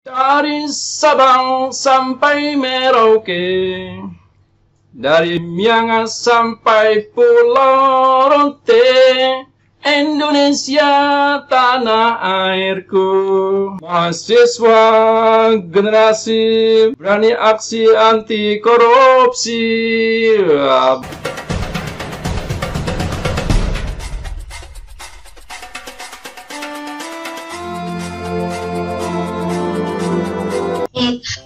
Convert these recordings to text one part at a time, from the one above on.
Dari Sabang sampai Merauke, dari Miangas sampai Pulau Rote, Indonesia tanah airku. Mahasiswa generasi berani aksi anti korupsi.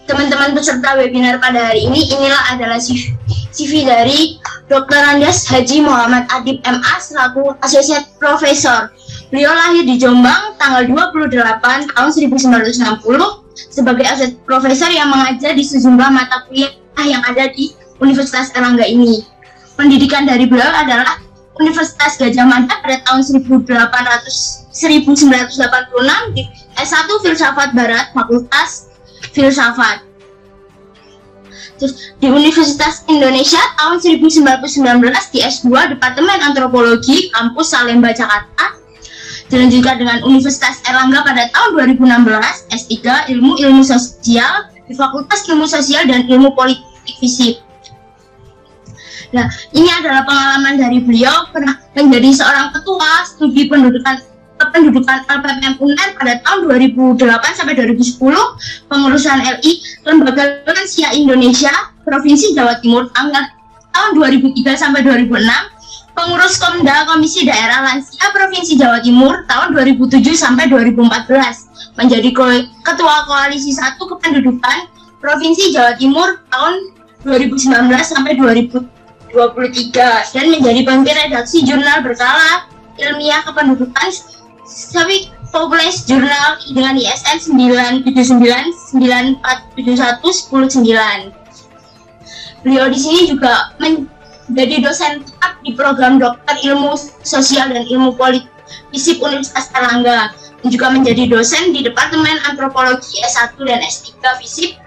Teman-teman peserta webinar pada hari ini, inilah adalah CV dari Dr. Andes Haji Muhammad Adib MA selaku Associate Professor. Beliau lahir di Jombang tanggal 28 tahun 1960 sebagai Associate Professor yang mengajar di sejumlah mata kuliah yang ada di Universitas Erlangga ini. Pendidikan dari beliau adalah Universitas Gadjah Mada pada tahun 1986 di S1 Filsafat Barat, Fakultas Filsafat. Terus di Universitas Indonesia tahun 1919 di S2 Departemen Antropologi Kampus Salemba Jakarta. Dilanjutkan dengan Universitas Erlangga pada tahun 2016 S3 Ilmu Sosial di Fakultas Ilmu Sosial dan Ilmu Politik FISIP. Nah, ini adalah pengalaman dari beliau pernah menjadi seorang ketua studi pendudukan LPPM UNER pada tahun 2008 sampai 2010, pengurusan LI Lembaga Lansia Indonesia Provinsi Jawa Timur tahun 2003 sampai 2006, pengurus Komda Komisi Daerah Lansia Provinsi Jawa Timur tahun 2007 sampai 2014, menjadi Ketua Koalisi 1 Kependudukan Provinsi Jawa Timur tahun 2019 sampai 2023 dan menjadi pemimpin redaksi jurnal berkala ilmiah kependudukan Civic Population Journal dengan ISN 979-9471-109. Beliau di sini juga menjadi dosen tetap di program Dokter Ilmu Sosial dan Ilmu Politik FISIP Universitas Erlangga, dan juga menjadi dosen di Departemen Antropologi S1 dan S3 FISIP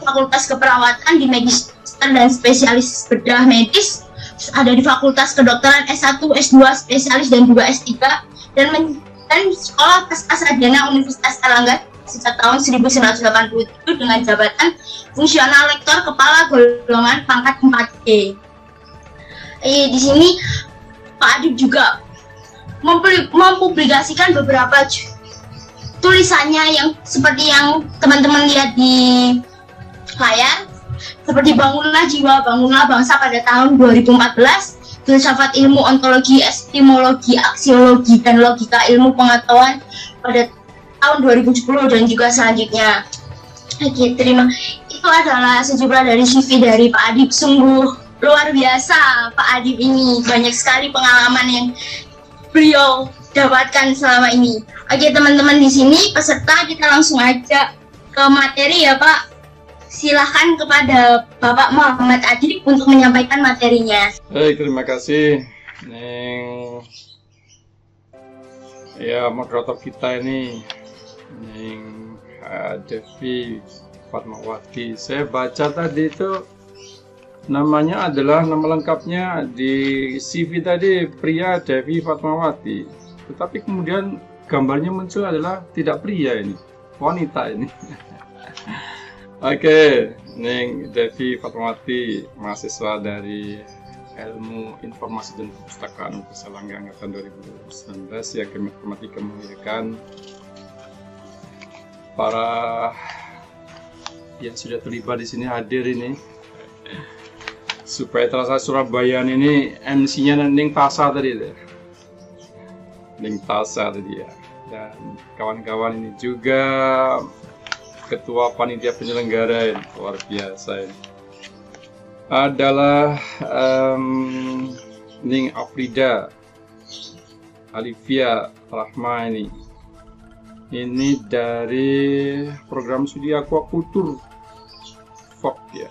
Fakultas Keperawatan di Magister dan Spesialis Bedah Medis, ada di Fakultas Kedokteran S1, S2, Spesialis dan juga S3, dan Sekolah Pascasarjana Universitas Erlangga sejak tahun 1987 dengan jabatan fungsional lektor kepala golongan pangkat 4D. Di sini Pak Adib juga mempublikasikan beberapa tulisannya yang seperti yang teman-teman lihat di layar, seperti Bangunlah Jiwa, Bangunlah Bangsa pada tahun 2014, Filsafat Ilmu Ontologi, Epistemologi, Aksiologi, dan Logika Ilmu Pengetahuan pada tahun 2010 dan juga selanjutnya. Oke, terima. Itu adalah sejumlah dari CV dari Pak Adib. Sungguh luar biasa Pak Adib ini, banyak sekali pengalaman yang beliau dapatkan selama ini. Oke teman-teman, di sini peserta kita langsung aja ke materi ya Pak. Silahkan kepada Bapak Muhammad Adib untuk menyampaikan materinya. Baik, terima kasih. Ya, moderator kita ini Devi Fatmawati. Saya baca tadi itu namanya adalah nama lengkapnya di CV tadi pria Devi Fatmawati. Tetapi kemudian gambarnya muncul adalah tidak pria ini, wanita ini. Oke, Devi Fatmawati, mahasiswa dari Ilmu Informasi dan Perpustakaan Universitas Erlangga angkatan 2019 yang kami hormati, kemuliakan para yang sudah terlibat di sini, hadir ini, supaya terasa Surabaya ini MC-nya Ning Tasa tadi deh. Ning Tasa tadi ya, dan kawan-kawan ini juga Ketua Panitia Penyelenggara, luar biasa ini. Adalah Ning Afrida Alivia Rahma ini. Ini dari program studi aquakultur FOK ya.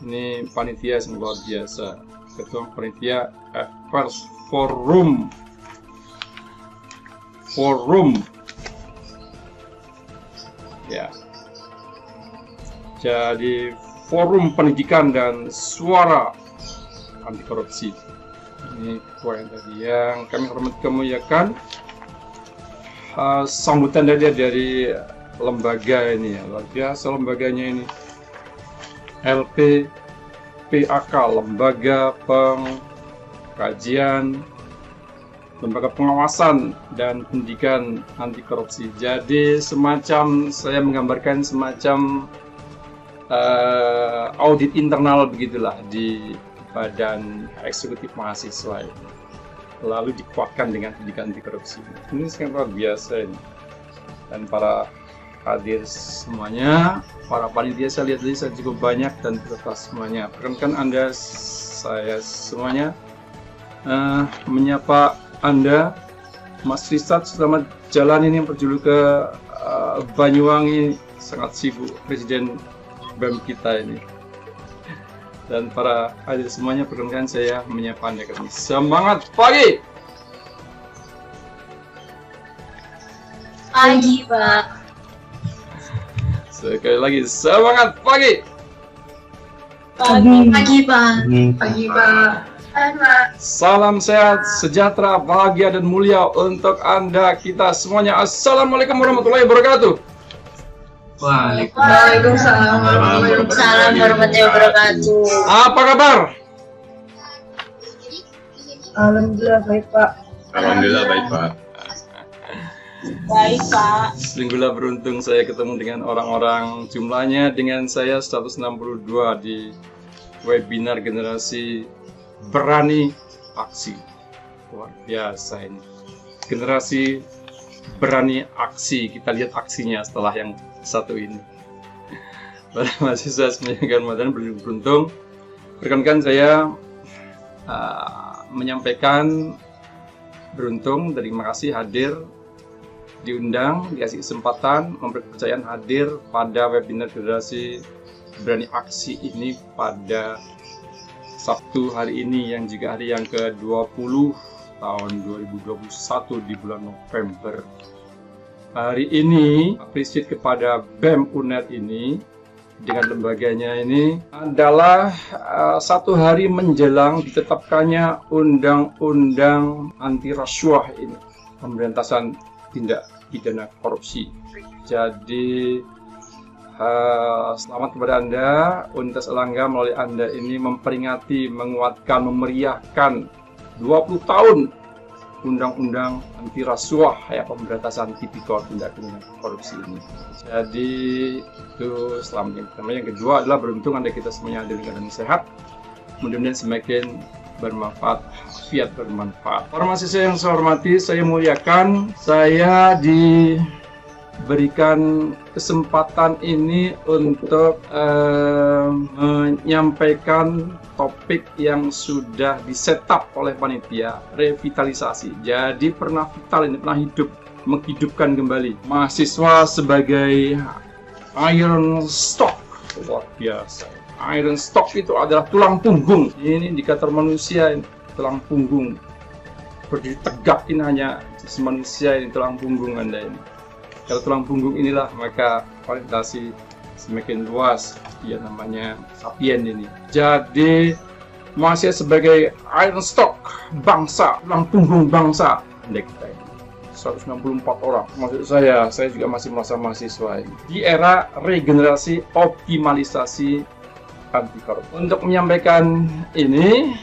Ini panitia yang luar biasa. Ketua Panitia First Forum. Ya, jadi Forum Pendidikan dan Suara Anti Korupsi. Ini poin tadi yang kami hormati, kemuliakan. Sambutan dari lembaga ini ya, luar biasa lembaganya ini. LPPAK, Lembaga Pengkajian, Lembaga Pengawasan dan Pendidikan Anti Korupsi. Jadi semacam, saya menggambarkan semacam audit internal begitulah di Badan Eksekutif Mahasiswa ini. Lalu dikuatkan dengan pendidikan anti korupsi. Ini sangat luar biasa ini. Dan para hadir semuanya, para panitia saya lihat saya cukup banyak dan peserta semuanya. Perkenalkan Anda, saya semuanya menyapa Anda, Mas Risat, selamat jalan ini perjulu ke Banyuwangi, sangat sibuk Presiden BEM kita ini. Dan para hadir semuanya, perkenalkan saya menyapa Anda kami. Semangat pagi! Pagi, Pak. Sekali lagi, semangat pagi! Pagi, Pak. Pagi, Pak. Salam sehat, sejahtera, bahagia, dan mulia untuk Anda kita semuanya. Assalamualaikum warahmatullahi wabarakatuh. Waalaikumsalam warahmatullahi wabarakatuh. Apa kabar? Alhamdulillah baik, Pak. Alhamdulillah baik, Pak. Baik, Pak. Sungguhlah beruntung saya ketemu dengan orang-orang, jumlahnya dengan saya 162 di webinar Generasi Berani Aksi. Luar biasa ini. Generasi Berani Aksi. Kita lihat aksinya setelah yang satu ini. Para mahasiswa semuanya dan beruntung. Perkenalkan saya menyampaikan beruntung, terima kasih hadir, diundang, dikasih kesempatan, memberi kepercayaan hadir pada webinar Generasi Berani Aksi ini pada Sabtu hari ini yang juga hari yang ke-20 tahun 2021 di bulan November. Hari ini appreciate kepada BEM UNED ini dengan lembaganya ini adalah satu hari menjelang ditetapkannya Undang-Undang Anti Rasuah ini, pemberantasan tindak pidana korupsi. Jadi selamat kepada Anda, Universitas Erlangga melalui Anda ini memperingati, menguatkan, memeriahkan 20 tahun Undang-Undang Anti Rasuah ya, pemberantasan tipikor tindak pidana korupsi ini. Jadi itu selamat. Yang kedua adalah beruntung Anda kita semuanya hadir dengan sehat. Mudah-mudahan semakin bermanfaat, fiat bermanfaat. Para mahasiswa yang saya hormati, saya muliakan, saya diberikan kesempatan ini untuk menyampaikan topik yang sudah disetup oleh panitia, revitalisasi. Jadi pernah vital ini, pernah hidup, menghidupkan kembali mahasiswa sebagai iron stock. Luar biasa. Iron stock itu adalah tulang punggung. Ini indikator manusia, ini tulang punggung. Berdiri tegak ini hanya manusia, ini tulang punggung Anda ini. Kalau tulang punggung inilah maka orientasi semakin luas, ya namanya sapien ini. Jadi masih sebagai iron stock bangsa, tulang punggung bangsa Anda kita ini. 164 orang, maksud saya juga masih merasa mahasiswa ini. Di era regenerasi optimalisasi anti korupsi. Untuk menyampaikan ini,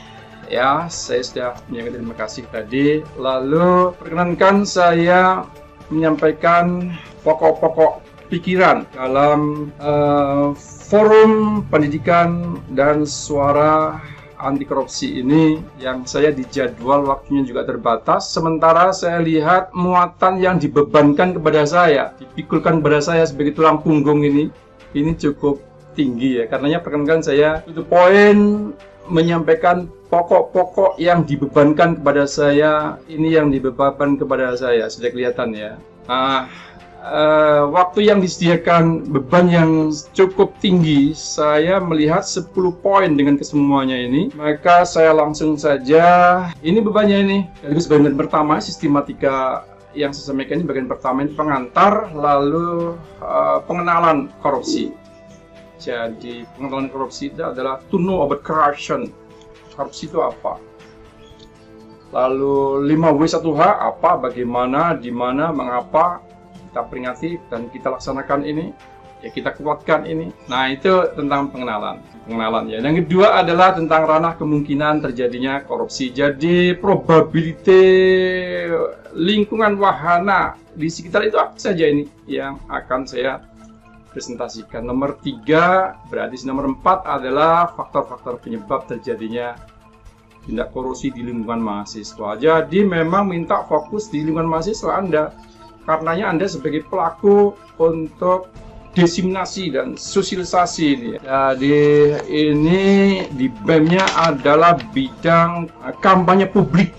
ya saya sudah menyampaikan terima kasih tadi. Lalu perkenankan saya menyampaikan pokok-pokok pikiran dalam forum pendidikan dan suara anti korupsi ini yang saya dijadwal waktunya juga terbatas. Sementara saya lihat muatan yang dibebankan kepada saya, dipikulkan kepada saya sebagai tulang punggung ini cukup tinggi ya. Karenanya perkenalkan saya itu poin menyampaikan pokok-pokok yang dibebankan kepada saya, ini yang dibebankan kepada saya sudah kelihatan ya. Waktu yang disediakan beban yang cukup tinggi, saya melihat 10 poin dengan kesemuanya ini, maka saya langsung saja, ini bebannya ini. Sekaligus bagian pertama, sistematika yang saya sampaikan ini bagian pertama ini pengantar, lalu pengenalan korupsi. Jadi pengenalan korupsi itu adalah to know about corruption. Korupsi itu apa? Lalu 5W1H apa, bagaimana, di mana, mengapa, kita peringati dan kita laksanakan ini, ya kita kuatkan ini. Nah, itu tentang pengenalan ya. Yang kedua adalah tentang ranah kemungkinan terjadinya korupsi. Jadi probability lingkungan wahana di sekitar itu apa saja ini yang akan saya presentasikan. Nomor 3 berarti nomor 4 adalah faktor-faktor penyebab terjadinya tindak korupsi di lingkungan mahasiswa. Jadi memang minta fokus di lingkungan mahasiswa Anda, karenanya Anda sebagai pelaku untuk diseminasi dan sosialisasi ini. Jadi ini di BEM-nya adalah bidang kampanye publik.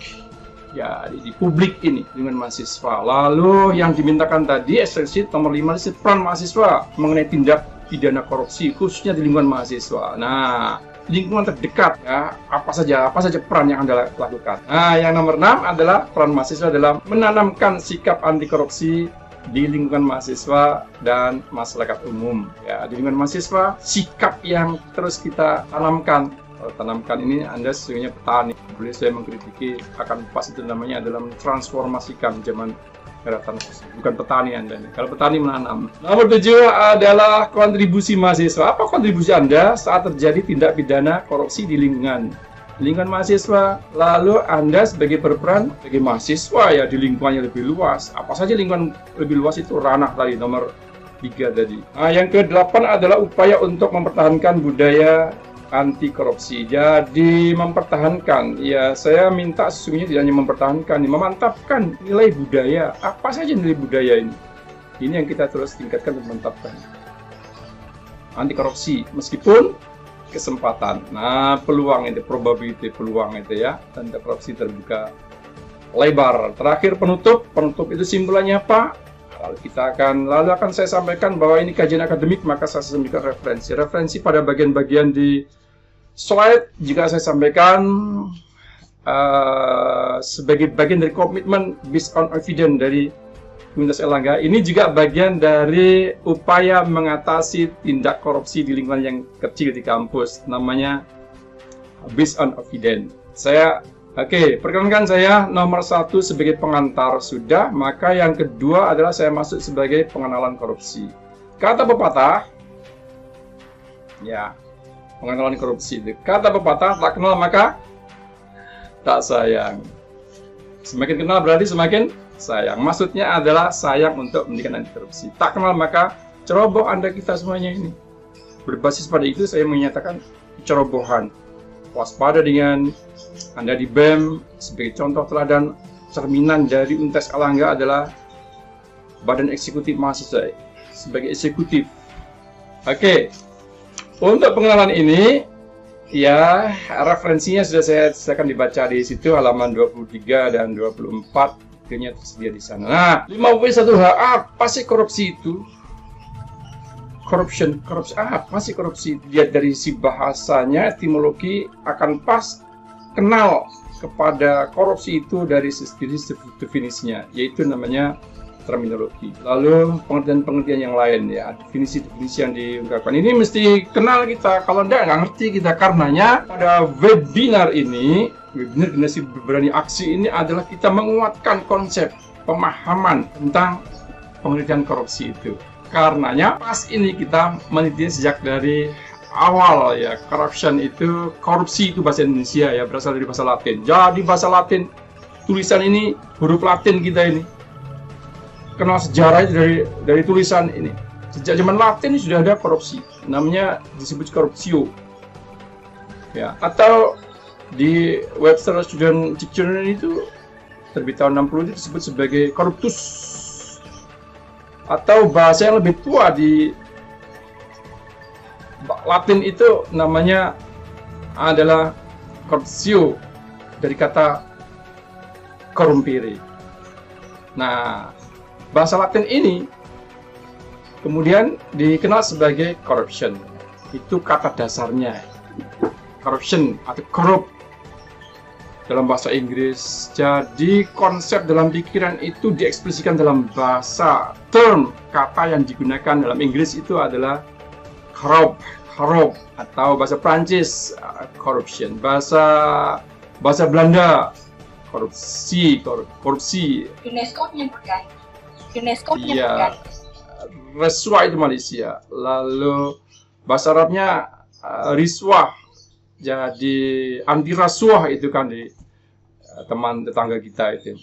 Ya, di publik ini dengan mahasiswa. Lalu yang dimintakan tadi esensi nomor 5 adalah peran mahasiswa mengenai tindak pidana korupsi khususnya di lingkungan mahasiswa. Nah, lingkungan terdekat ya, apa saja peran yang Anda lakukan. Nah, yang nomor 6 adalah peran mahasiswa dalam menanamkan sikap anti korupsi di lingkungan mahasiswa dan masyarakat umum. Ya, di lingkungan mahasiswa sikap yang terus kita tanamkan. Kalau tanamkan ini Anda sesungguhnya petani. Boleh saya mengkritiki akan pas itu namanya adalah mentransformasikan zaman era transformasi. Bukan petani Anda ini. Kalau petani menanam. Nomor 7 adalah kontribusi mahasiswa. Apa kontribusi Anda saat terjadi tindak pidana korupsi di lingkungan mahasiswa? Lalu Anda sebagai berperan sebagai mahasiswa ya di lingkungan yang lebih luas. Apa saja lingkungan lebih luas itu ranah tadi nomor 3 tadi. Nah, yang ke-8 adalah upaya untuk mempertahankan budaya anti korupsi. Jadi mempertahankan, ya saya minta sesungguhnya tidak hanya mempertahankan, memantapkan nilai budaya. Apa saja nilai budaya ini? Ini yang kita terus tingkatkan dan mantapkan. Anti korupsi, meskipun kesempatan. Nah, peluang itu, probability peluang itu ya, anti korupsi terbuka lebar. Terakhir penutup itu simpulannya apa? Lalu akan saya sampaikan bahwa ini kajian akademik, maka saya sampaikan referensi pada bagian-bagian di slide juga saya sampaikan sebagai bagian dari komitmen based on evidence dari Universitas Airlangga. Ini juga bagian dari upaya mengatasi tindak korupsi di lingkungan yang kecil di kampus, namanya based on evidence. Perkenalkan saya nomor 1 sebagai pengantar sudah, maka yang kedua adalah saya masuk sebagai pengenalan korupsi. Kata pepatah, ya, pengenalan korupsi itu. Kata pepatah, tak kenal maka tak sayang. Semakin kenal berarti semakin sayang. Maksudnya adalah sayang untuk mendidikan anti korupsi. Tak kenal maka ceroboh Anda kita semuanya ini. Berbasis pada itu saya menyatakan cerobohan. Waspada dengan Anda di BEM sebagai contoh teladan cerminan dari Universitas Airlangga adalah Badan Eksekutif Mahasiswa sebagai eksekutif. Untuk pengenalan ini ya referensinya sudah saya akan dibaca di situ halaman 23 dan 24, videonya tersedia di sana. Nah, 5W1H apa sih korupsi itu? Korupsi apa sih korupsi? Lihat dari si bahasanya, etimologi akan pas kenal kepada korupsi itu dari definisinya, yaitu namanya terminologi. Lalu pengertian-pengertian yang lain ya, definisi-definisi yang diungkapkan. Ini mesti kenal kita, kalau nggak ngerti kita. Karenanya pada webinar generasi berani aksi ini adalah kita menguatkan konsep pemahaman tentang pengertian korupsi itu. Karenanya pas ini kita meneliti sejak dari awal ya, korupsi itu bahasa Indonesia ya, berasal dari bahasa Latin. Jadi bahasa Latin, tulisan ini huruf Latin kita ini kenal sejarah dari tulisan ini. Sejak zaman Latin ini sudah ada korupsi, namanya disebut corruptio ya, atau di Webster Student Dictionary itu terbit tahun 60 itu disebut sebagai corruptus, atau bahasa yang lebih tua di Latin itu namanya adalah corruptio dari kata corrumpere. Nah, bahasa Latin ini kemudian dikenal sebagai corruption. Itu kata dasarnya. Corruption atau corrupt dalam bahasa Inggris. Jadi konsep dalam pikiran itu diekspresikan dalam bahasa. Term kata yang digunakan dalam Inggris itu adalah corrupt atau bahasa Prancis corruption. Bahasa Belanda korupsi. UNESCO menyebutkan UNESCO Iya, menyebutkan. Reswa itu Malaysia. Lalu bahasa Arabnya riswah. Jadi anti rasuah itu kan di teman tetangga kita itu.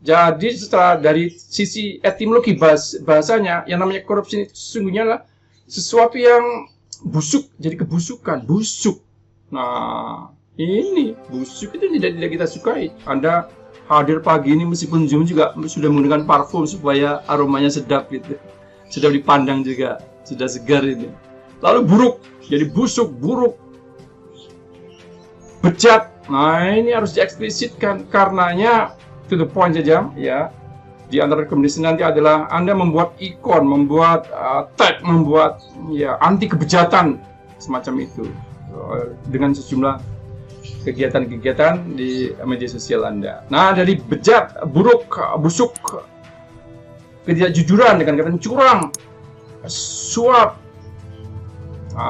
Jadi setelah dari sisi etimologi bahasanya, yang namanya korupsi itu sesungguhnya adalah sesuatu yang busuk, jadi kebusukan, busuk. Nah, ini busuk itu tidak kita sukai. Anda hadir pagi ini meskipun Zoom juga sudah menggunakan parfum supaya aromanya sedap gitu. Sudah dipandang juga, sudah segar ini. Lalu buruk, jadi busuk, buruk, bejat. Nah, ini harus dieksplisitkan karenanya to the point saja ya. Di antara rekomendasi nanti adalah Anda membuat ikon, membuat tag, membuat ya anti kebejatan semacam itu dengan sejumlah kegiatan-kegiatan di media sosial Anda. Nah, dari bejat, buruk, busuk, ketidakjujuran dengan kata curang, suap,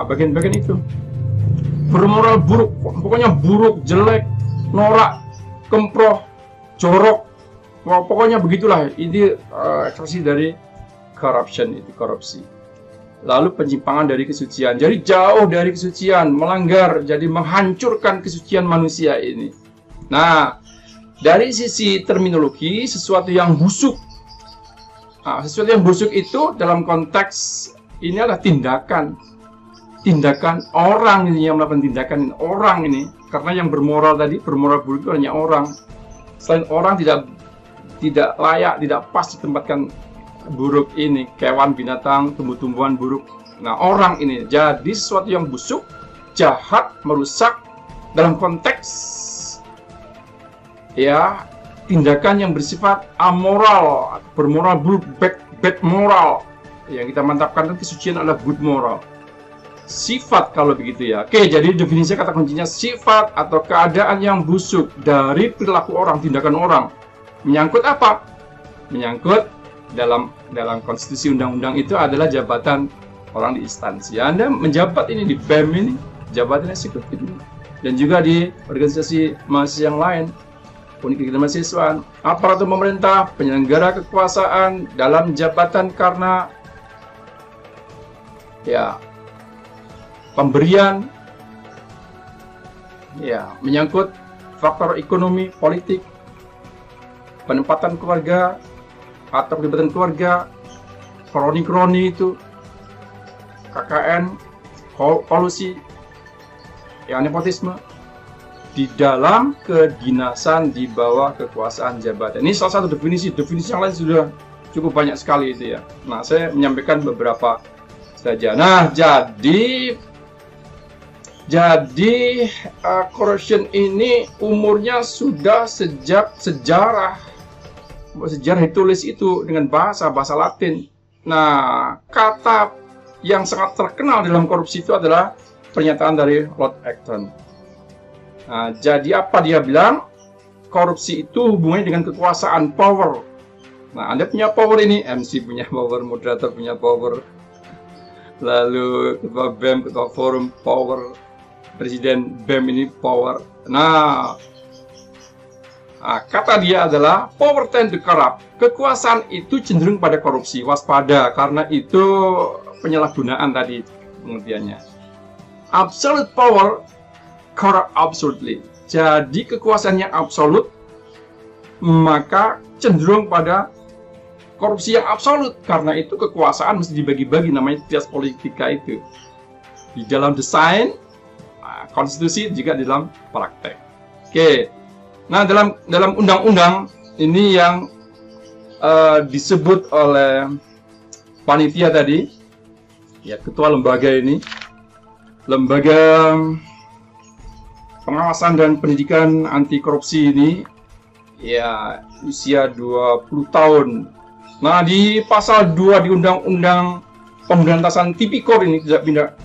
bagian-bagian itu bermoral buruk, pokoknya buruk, jelek, norak, kemproh, jorok, pokoknya begitulah. Ini ekspresi dari corruption, itu korupsi. Lalu penyimpangan dari kesucian, jadi jauh dari kesucian, melanggar, jadi menghancurkan kesucian manusia ini. Nah, dari sisi terminologi, sesuatu yang busuk. Sesuatu yang busuk itu dalam konteks ini adalah tindakan orang ini yang melakukan tindakan orang ini, karena yang bermoral tadi, bermoral buruk itu hanya orang. Selain orang tidak layak, tidak pas ditempatkan buruk ini, kewan, binatang, tumbuh-tumbuhan buruk. Nah, orang ini jadi sesuatu yang busuk, jahat, merusak dalam konteks ya tindakan yang bersifat amoral, bermoral buruk, bad moral. Yang kita mantapkan kan kesucian adalah good moral. Sifat kalau begitu ya. Oke, jadi definisi kata kuncinya sifat atau keadaan yang busuk dari perilaku orang, tindakan orang. Menyangkut apa? Menyangkut dalam konstitusi undang-undang itu adalah jabatan orang di instansi. Anda menjabat ini di BEM ini, jabatan eksekutif ini. Dan juga di organisasi mahasiswa yang lain, unit kegiatan mahasiswaan, aparatur pemerintah, penyelenggara kekuasaan dalam jabatan karena ya pemberian, ya menyangkut faktor ekonomi, politik, penempatan keluarga atau kegiatan keluarga, kroni-kroni itu, KKN, kolusi, ya nepotisme di dalam kedinasan di bawah kekuasaan jabatan. Ini salah satu definisi yang lain sudah cukup banyak sekali itu ya. Nah, saya menyampaikan beberapa saja. Nah, jadi corruption ini umurnya sudah sejak sejarah ditulis itu dengan bahasa Latin. Nah, kata yang sangat terkenal dalam korupsi itu adalah pernyataan dari Lord Acton. Nah, jadi apa dia bilang? Korupsi itu hubungannya dengan kekuasaan, power. Nah, Anda punya power ini, MC punya power, moderator punya power, lalu ketua BEM, ketua forum power, presiden BEM ini power. Nah, kata dia adalah power tend to corrupt. Kekuasaan itu cenderung pada korupsi, waspada, karena itu penyalahgunaan tadi pengertiannya. Absolute power corrupt absolutely. Jadi kekuasaan yang absolut maka cenderung pada korupsi yang absolut. Karena itu kekuasaan mesti dibagi-bagi, namanya trias politika itu. Di dalam desain konstitusi juga di dalam praktek. Oke. Nah, dalam undang-undang ini yang disebut oleh panitia tadi, ya ketua lembaga ini, lembaga pengawasan dan pendidikan anti korupsi ini, ya usia 20 tahun. Nah, di pasal 2 di Undang-Undang Pemberantasan Tipikor ini,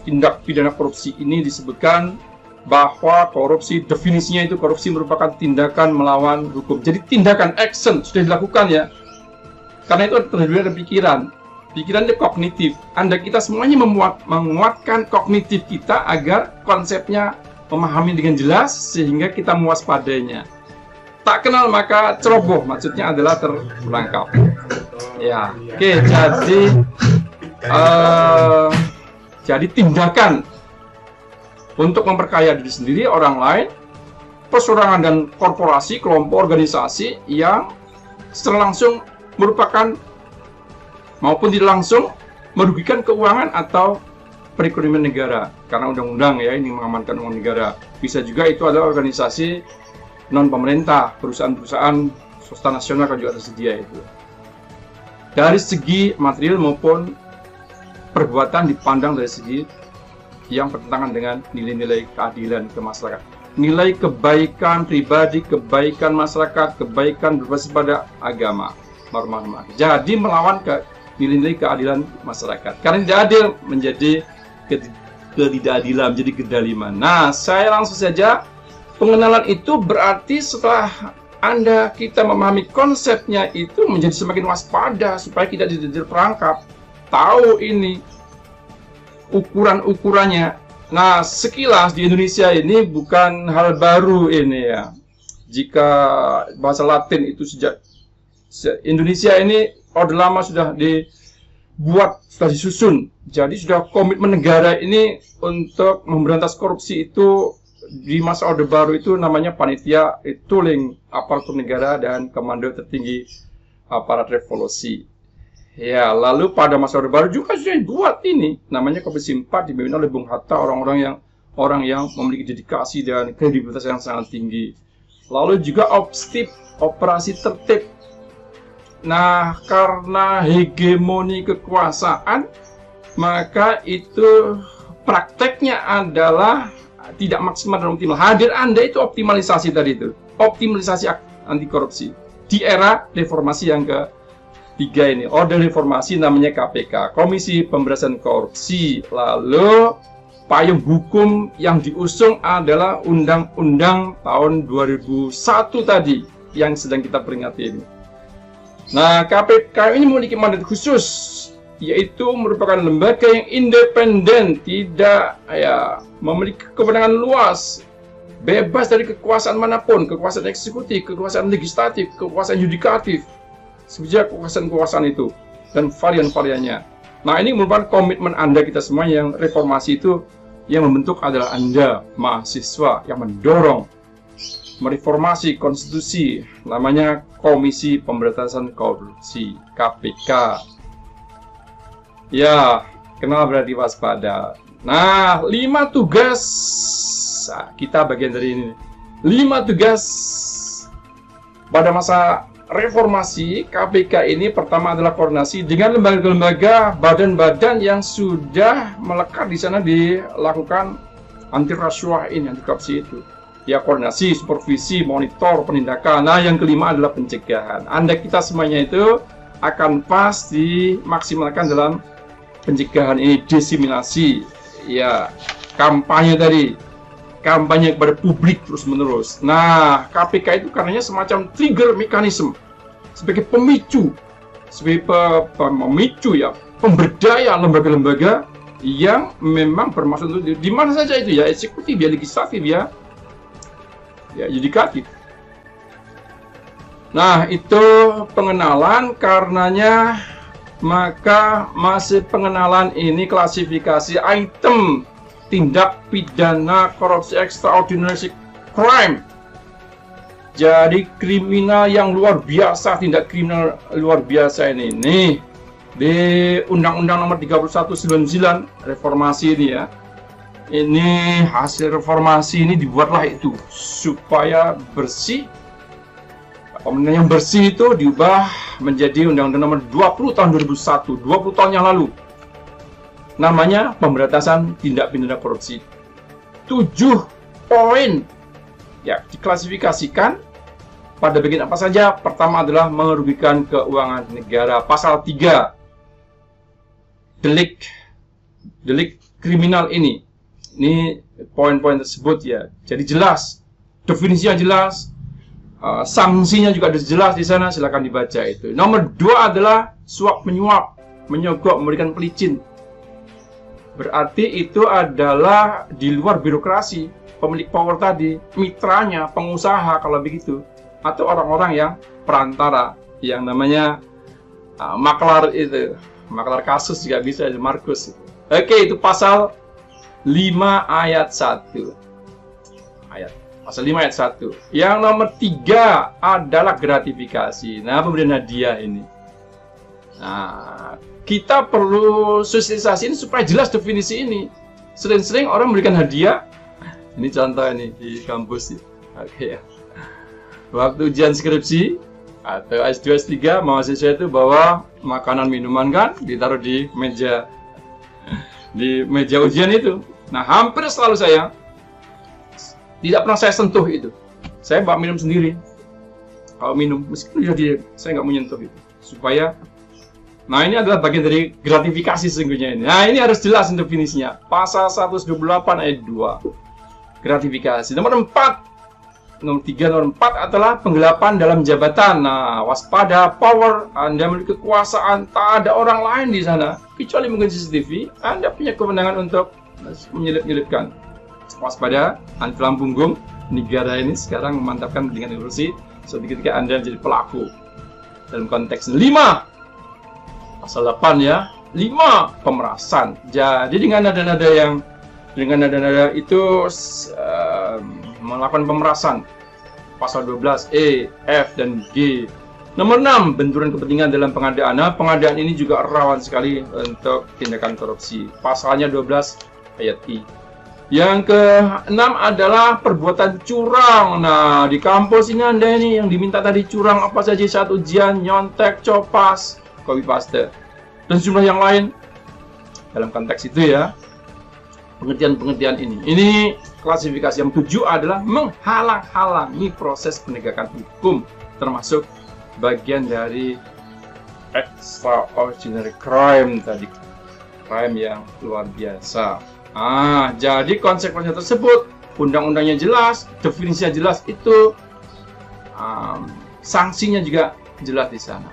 tindak pidana korupsi ini disebutkan bahwa korupsi, definisinya itu korupsi merupakan tindakan melawan hukum. Jadi tindakan, action sudah dilakukan ya. Karena itu terdiri dari pikiran. Pikiran itu kognitif. Kita semuanya menguatkan kognitif kita agar konsepnya memahami dengan jelas sehingga kita mewaspadainya. Tak kenal maka ceroboh, maksudnya adalah terperangkap. Ya, oke, jadi tindakan untuk memperkaya diri sendiri, orang lain, perseorangan dan korporasi, kelompok organisasi yang secara langsung merupakan maupun tidak langsung merugikan keuangan atau perekonomian negara karena undang-undang ya ini mengamankan uang negara. Bisa juga itu adalah organisasi non pemerintah, perusahaan-perusahaan swasta nasional kan juga tersedia itu. Dari segi material maupun perbuatan dipandang dari segi yang bertentangan dengan nilai-nilai keadilan ke masyarakat. Nilai kebaikan pribadi, kebaikan masyarakat, kebaikan berbasis pada agama. Jadi melawan nilai-nilai keadilan masyarakat. Karena tidak adil menjadi ketidakadilan, menjadi kedaliman. Nah, saya langsung saja, pengenalan itu berarti setelah kita memahami konsepnya itu menjadi semakin waspada supaya kita tidak terperangkap. Tahu ini ukuran-ukurannya. Nah, sekilas di Indonesia ini bukan hal baru ini ya. Jika bahasa Latin itu sejak Indonesia ini orde lama sudah dibuat, sudah disusun. Jadi sudah komitmen negara ini untuk memberantas korupsi itu di masa Orde Baru itu namanya Panitia Tooling Aparatur Negara dan Komando Tertinggi Aparat Revolusi. Ya, lalu pada masa Orde Baru juga sudah dibuat ini namanya Komisi 4 dipimpin oleh Bung Hatta, orang yang memiliki dedikasi dan kredibilitas yang sangat tinggi. Lalu juga OPSTIP, Operasi Tertib. Nah, karena hegemoni kekuasaan, maka itu prakteknya adalah tidak maksimal dan optimal. Hadir Anda itu optimalisasi tadi itu. Optimalisasi anti korupsi. Di era reformasi yang ketiga ini. Orde reformasi namanya KPK. Komisi Pemberantasan Korupsi. Lalu payung hukum yang diusung adalah Undang-Undang tahun 2001 tadi. Yang sedang kita peringati ini. Nah, KPK ini memiliki mandat khusus. Yaitu merupakan lembaga yang independen, tidak memiliki kewenangan luas, bebas dari kekuasaan manapun, kekuasaan eksekutif, kekuasaan legislatif, kekuasaan yudikatif, sejak kekuasaan itu dan varian-variannya. Nah, ini merupakan komitmen Anda kita semua yang reformasi itu yang membentuk adalah Anda mahasiswa yang mendorong mereformasi konstitusi, namanya Komisi Pemberantasan Korupsi KPK. Ya, kenal berarti waspada. Nah, 5 tugas kita bagian dari ini. 5 tugas pada masa reformasi KPK ini pertama adalah koordinasi dengan lembaga-lembaga, badan-badan yang sudah melekat di sana dilakukan anti rasuah ini, anti korupsi itu. Ya, koordinasi, supervisi, monitor, penindakan. Nah, yang kelima adalah pencegahan. Anda kita semuanya itu akan pas dimaksimalkan dalam pencegahan ini, diseminasi, ya, kampanye tadi, kampanye kepada publik terus-menerus. Nah, KPK itu karenanya semacam trigger mekanisme, sebagai pemicu, ya, pemberdaya lembaga-lembaga yang memang bermaksud untuk di mana saja itu ya, eksekutif ya, legislatif ya, yudikatif. Nah, itu pengenalan karenanya. Maka masih pengenalan ini klasifikasi item tindak pidana korupsi extraordinary crime. Jadi kriminal yang luar biasa, tindak kriminal luar biasa ini nih di Undang-Undang Nomor 31/99 reformasi ini ya. Ini hasil reformasi ini dibuatlah itu supaya bersih. Yang bersih itu diubah menjadi Undang-Undang Nomor 20 tahun 2001, 20 tahun yang lalu. Namanya Pemberantasan Tindak Pidana Korupsi. 7 poin ya diklasifikasikan pada bagian apa saja. Pertama adalah merugikan keuangan negara. Pasal 3 delik kriminal ini. Ini poin-poin tersebut ya. Jadi jelas, definisinya jelas. Sanksinya juga ada jelas di sana, silakan dibaca itu. Nomor 2 adalah suap menyuap, menyogok, memberikan pelicin. Berarti itu adalah di luar birokrasi, pemilik power tadi, mitranya, pengusaha kalau begitu, atau orang-orang yang perantara, yang namanya maklar itu, maklar kasus juga bisa, Markus. Oke, itu pasal 5 ayat 1. Pasal 5 ayat 1. Yang nomor 3 adalah gratifikasi. Nah, pemberian hadiah ini. Nah, kita perlu sosialisasi ini supaya jelas definisi ini. Sering-sering orang memberikan hadiah. Ini contoh ini di kampus. Oke ya. Waktu ujian skripsi atau S2 S3, mahasiswa itu bawa makanan minuman kan, ditaruh di meja ujian itu. Nah, hampir selalu saya tidak pernah saya sentuh itu. Saya bawa minum sendiri. Kalau minum, meskipun saya nggak menyentuh itu. Supaya, nah ini adalah bagian dari gratifikasi sesungguhnya ini. Nah, ini harus jelas definisinya. Pasal 128 ayat 2. Gratifikasi. Nomor 3, nomor 4 adalah penggelapan dalam jabatan. Nah, waspada, power, Anda memiliki kekuasaan, tak ada orang lain di sana. Kecuali mungkin CCTV, Anda punya kewenangan untuk menyelip-nyelipkan. Waspada, tulang punggung negara ini sekarang memantapkan dengan korupsi. Suatu ketika Anda menjadi pelaku dalam konteks 5 pasal 8 ya, 5 pemerasan. Jadi dengan nada-nada itu melakukan pemerasan pasal 12 F dan G. Nomor 6, benturan kepentingan dalam pengadaan. Nah, pengadaan ini juga rawan sekali untuk tindakan korupsi. Pasalnya 12 ayat I. Yang ke-6 adalah perbuatan curang. Nah, di kampus ini Anda ini yang diminta tadi curang apa saja saat ujian, nyontek, copas, copy paste, dan sejumlah yang lain. Dalam konteks itu ya, pengertian ini. Ini klasifikasi yang 7 adalah menghalang-halangi proses penegakan hukum, termasuk bagian dari extraordinary crime tadi, crime yang luar biasa. Jadi konsekuensi tersebut, undang-undangnya jelas, definisinya jelas, itu sanksinya juga jelas di sana.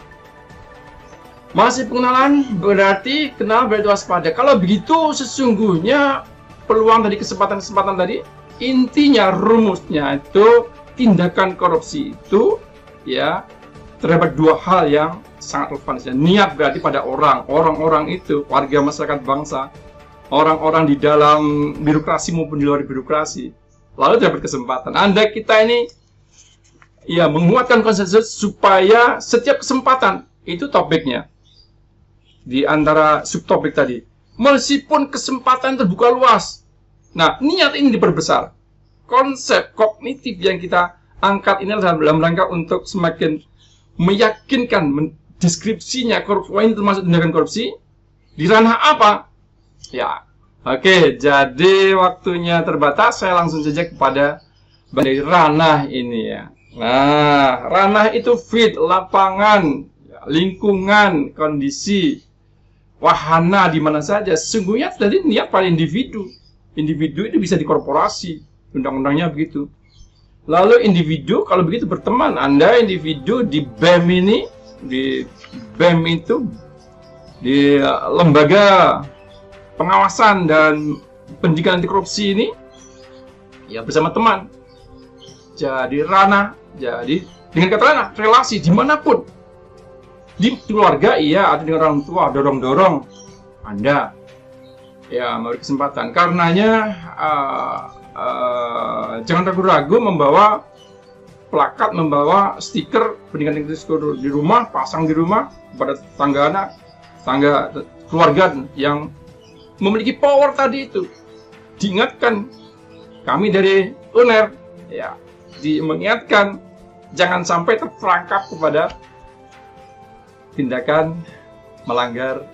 Masih pengenalan berarti kenal berarti waspada. Kalau begitu sesungguhnya peluang dari kesempatan-kesempatan tadi, intinya rumusnya itu tindakan korupsi itu ya terdapat 2 hal yang sangat relevan. Niat berarti pada orang-orang itu, warga masyarakat bangsa, orang-orang di dalam birokrasi maupun di luar birokrasi, lalu dapat kesempatan. Kita ini ya menguatkan konsensus supaya setiap kesempatan itu topiknya di antara subtopik tadi, meskipun kesempatan terbuka luas. Nah, niat ini diperbesar. Konsep kognitif yang kita angkat ini dalam rangka untuk semakin meyakinkan deskripsinya korupsi ini termasuk tindakan korupsi di ranah apa. Ya, oke. Jadi waktunya terbatas, saya langsung saja kepada dari ranah ini ya. Nah, ranah itu lapangan, lingkungan, kondisi, wahana di mana saja. Sesungguhnya tadi niat pada individu. Individu itu bisa dikorporasi, undang-undangnya begitu. Lalu individu kalau begitu berteman. Anda individu di BEM ini, di BEM itu di lembaga pengawasan dan pendidikan anti korupsi ini ya bersama teman. Jadi ranah, jadi dengan kata ranah, relasi dimanapun, di keluarga iya, atau dengan orang tua, dorong-dorong Anda ya memberi kesempatan. Karenanya jangan ragu-ragu membawa plakat, membawa stiker pendidikan anti korupsi di rumah, pasang di rumah kepada tangga anak, tangga keluarga yang memiliki power tadi itu. Diingatkan, kami dari UNER ya, mengingatkan jangan sampai terperangkap kepada tindakan melanggar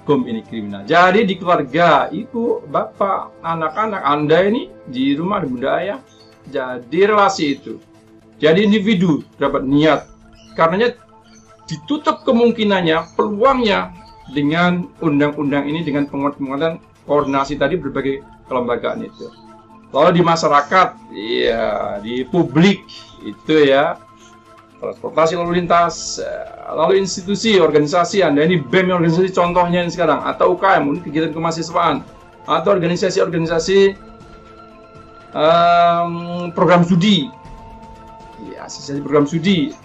hukum ini kriminal. Jadi di keluarga, ibu, bapak, anak-anak Anda ini di rumah, di bunda ayah, jadi relasi itu. Jadi individu dapat niat. Karenanya ditutup kemungkinannya, peluangnya dengan undang-undang ini, dengan penguatan koordinasi tadi berbagai kelembagaan itu. Lalu di masyarakat, ya di publik itu ya, transportasi lalu lintas, lalu institusi, organisasi Anda ini BEM organisasi contohnya ini sekarang, atau UKM, kegiatan kemahasiswaan, atau organisasi-organisasi program studi, ya asosiasi program studi.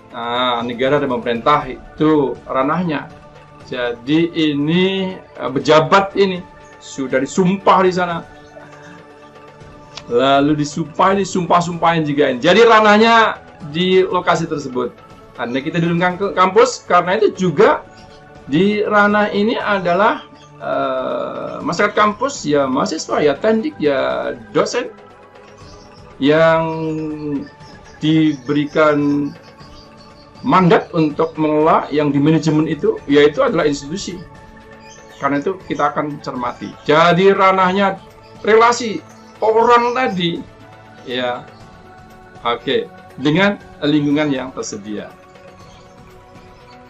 negara dan pemerintah itu ranahnya. Jadi ini pejabat ini sudah disumpah di sana. Lalu disumpah-sumpahin juga. Jadi ranahnya di lokasi tersebut. Anda kita di kampus, karena itu juga di ranah ini adalah masyarakat kampus, ya mahasiswa, ya tendik, ya dosen yang diberikan mandat untuk mengelola yang di manajemen itu, yaitu adalah institusi. Karena itu kita akan cermati. Jadi ranahnya relasi orang tadi, ya, oke, dengan lingkungan yang tersedia.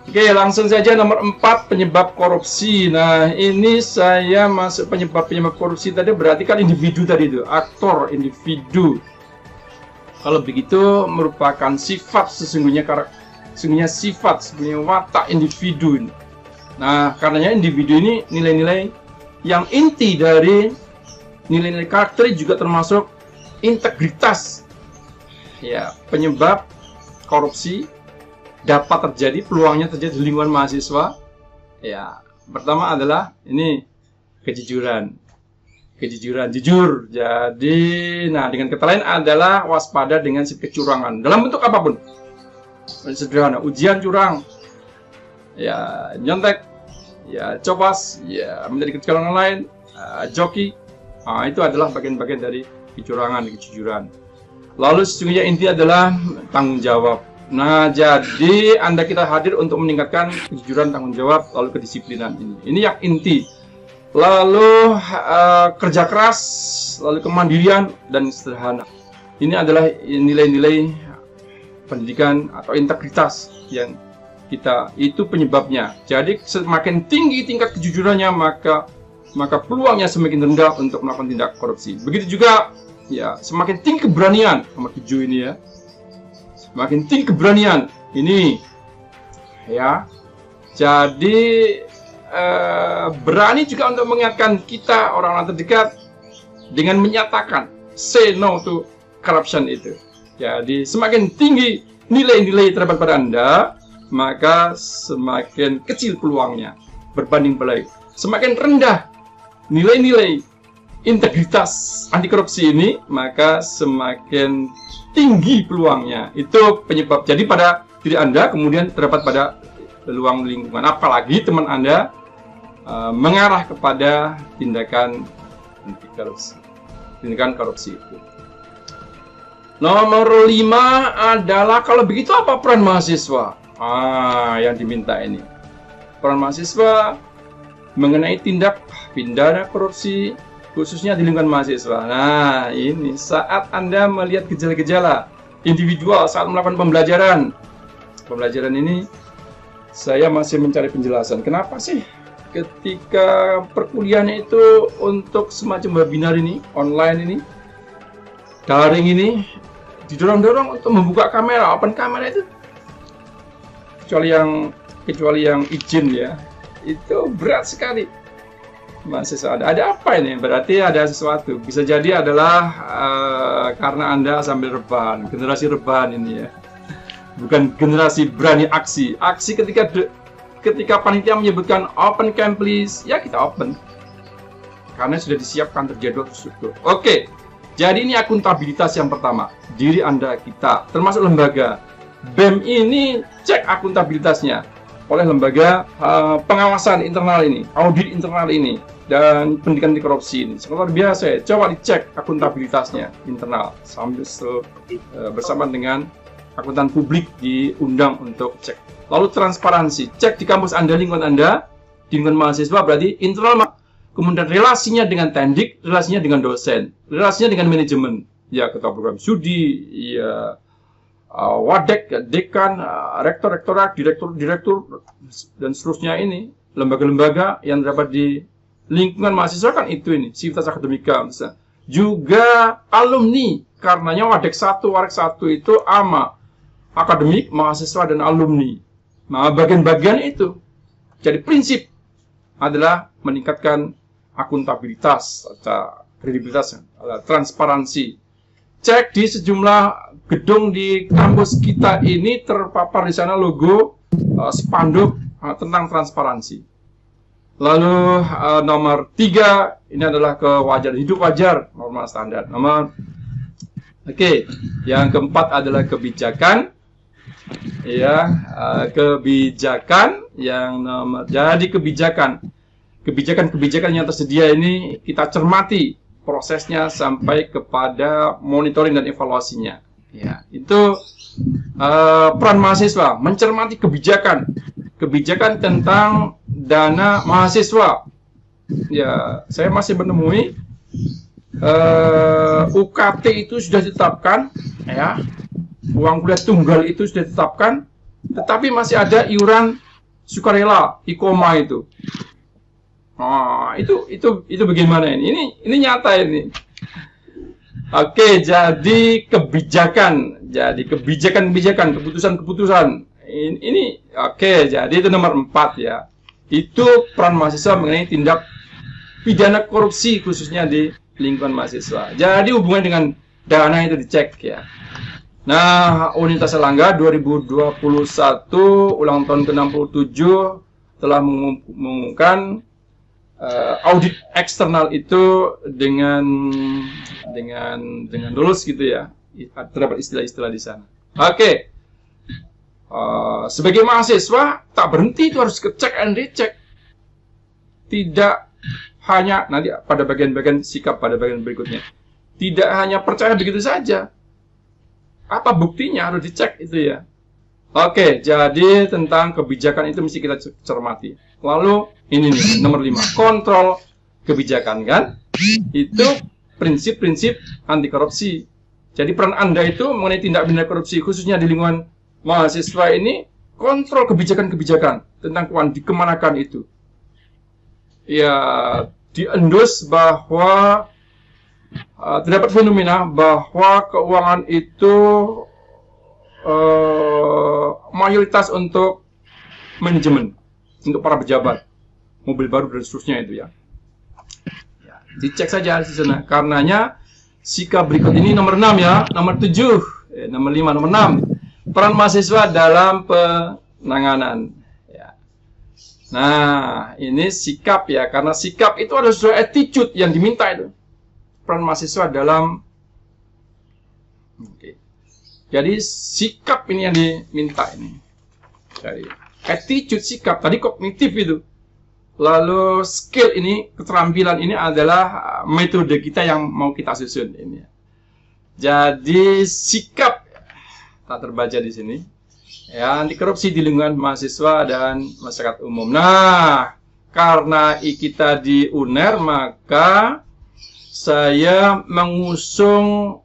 Oke, langsung saja nomor 4, penyebab korupsi. Nah, ini saya masuk penyebab korupsi tadi, berarti kan individu tadi itu, aktor individu. Kalau begitu merupakan sifat sesungguhnya watak individu ini. Nah, karenanya individu ini nilai-nilai yang inti dari nilai-nilai karakter juga termasuk integritas. Ya, penyebab korupsi dapat terjadi, peluangnya terjadi di lingkungan mahasiswa. Ya, pertama adalah ini kejujuran, jujur. Jadi, nah, dengan kata lain adalah waspada dengan si kecurangan dalam bentuk apapun. Sederhana, ujian curang, ya nyontek, ya cobas, ya menjadi kecurangan orang lain, joki. Nah, itu adalah bagian-bagian dari kecurangan, kejujuran. Lalu sesungguhnya inti adalah tanggung jawab. Nah, jadi kita hadir untuk meningkatkan kejujuran, tanggung jawab, lalu kedisiplinan ini. Ini yang inti. Lalu kerja keras, lalu kemandirian dan sederhana. Ini adalah nilai-nilai pendidikan atau integritas yang kita itu penyebabnya. Jadi semakin tinggi tingkat kejujurannya, maka peluangnya semakin rendah untuk melakukan tindak korupsi. Begitu juga, ya, semakin tinggi keberanian, nomor 7 ini ya. Semakin tinggi keberanian ini, ya. Jadi berani juga untuk mengingatkan kita orang-orang terdekat dengan menyatakan say no to corruption itu. Jadi semakin tinggi nilai-nilai terdapat pada Anda, maka semakin kecil peluangnya berbanding balik. Semakin rendah nilai-nilai integritas anti korupsi ini, maka semakin tinggi peluangnya. Itu penyebab. Jadi pada diri Anda kemudian terdapat pada peluang lingkungan. Apalagi teman Anda mengarah kepada tindakan anti korupsi. Tindakan korupsi itu. Nomor 5 adalah, kalau begitu apa peran mahasiswa? Yang diminta ini. Peran mahasiswa mengenai tindak pidana korupsi, khususnya di lingkungan mahasiswa. Nah, ini saat Anda melihat gejala-gejala individual saat melakukan pembelajaran ini, saya masih mencari penjelasan. Kenapa sih ketika perkuliahan itu untuk semacam webinar ini, online ini, daring ini, didorong-dorong untuk membuka kamera, open kamera itu, kecuali yang izin ya, itu berat sekali. Mahasiswa ada apa ini? Berarti ada sesuatu. Bisa jadi adalah karena Anda sambil rebahan, generasi rebahan ini ya, bukan generasi berani aksi. Aksi ketika panitia menyebutkan open cam please, ya kita open, karena sudah disiapkan terjadwal struktur. Oke. Jadi ini akuntabilitas yang pertama, diri Anda, kita, termasuk lembaga. BEM ini cek akuntabilitasnya oleh lembaga pengawasan internal ini, audit internal ini, dan pendidikan anti korupsi ini. Luar biasa ya, coba dicek akuntabilitasnya internal, sambil bersama dengan akuntan publik diundang untuk cek. Lalu transparansi, cek di kampus Anda, lingkungan Anda, di lingkungan mahasiswa, berarti internal. Kemudian relasinya dengan tendik, relasinya dengan dosen, relasinya dengan manajemen, ya ketua program studi, ya wadek, ya, dekan, rektor-rektorat, direktur, dan seterusnya ini, lembaga-lembaga yang terdapat di lingkungan mahasiswa kan itu ini, sivitas akademika misalnya. Juga alumni, karenanya wadek 1, warek 1 itu ama, akademik, mahasiswa, dan alumni. Nah, bagian-bagian itu. Jadi prinsip adalah meningkatkan akuntabilitas, atau kredibilitas, transparansi. cek di sejumlah gedung di kampus kita ini terpapar di sana logo spanduk tentang transparansi. Lalu nomor 3 ini adalah kewajaran hidup wajar, normal standar. Yang keempat adalah kebijakan. Ya, kebijakan yang nomor. Jadi kebijakan yang tersedia ini kita cermati prosesnya sampai kepada monitoring dan evaluasinya. Ya, itu peran mahasiswa mencermati kebijakan tentang dana mahasiswa. Ya, saya masih menemui UKT itu sudah ditetapkan, ya, uang kuliah tunggal itu sudah ditetapkan, tetapi masih ada iuran sukarela, IKOMA itu. Itu bagaimana ini? Ini nyata ini. Oke, jadi kebijakan, keputusan-keputusan ini oke, jadi itu nomor 4 ya. Itu peran mahasiswa mengenai tindak pidana korupsi khususnya di lingkungan mahasiswa. Jadi hubungan dengan dana itu dicek ya. Nah, Universitas Airlangga 2021 ulang tahun ke-67 telah mengumumkan audit eksternal itu dengan lulus gitu ya. Terdapat istilah-istilah di sana. Oke. Sebagai mahasiswa tak berhenti, itu harus cek and recheck. Tidak hanya nanti pada bagian-bagian sikap pada bagian berikutnya. Tidak hanya percaya begitu saja. Apa buktinya harus dicek itu ya. Oke, jadi tentang kebijakan itu mesti kita cermati. Lalu ini nih nomor 5, kontrol kebijakan kan. Itu prinsip-prinsip anti korupsi. Jadi peran Anda itu mengenai tindak pidana korupsi khususnya di lingkungan mahasiswa ini, kontrol kebijakan-kebijakan tentang keuangan dikemanakan itu. Ya, diendus bahwa terdapat fenomena bahwa keuangan itu mayoritas untuk manajemen, untuk para pejabat, mobil baru dan seterusnya itu ya. Dicek saja di sana. Karenanya sikap berikut ini nomor 6 ya, nomor 7, nomor 5, nomor 6. Peran mahasiswa dalam penanganan. Ya. Nah, ini sikap ya, karena sikap itu ada sesuatu attitude yang diminta itu. Peran mahasiswa dalam. Jadi sikap ini yang diminta ini. Jadi attitude, sikap, tadi kognitif itu. Lalu skill ini, keterampilan ini adalah metode kita yang mau kita susun ini. Jadi sikap tak terbaca di sini. Ya, anti korupsi di lingkungan mahasiswa dan masyarakat umum. Nah, karena kita di UNER, maka saya mengusung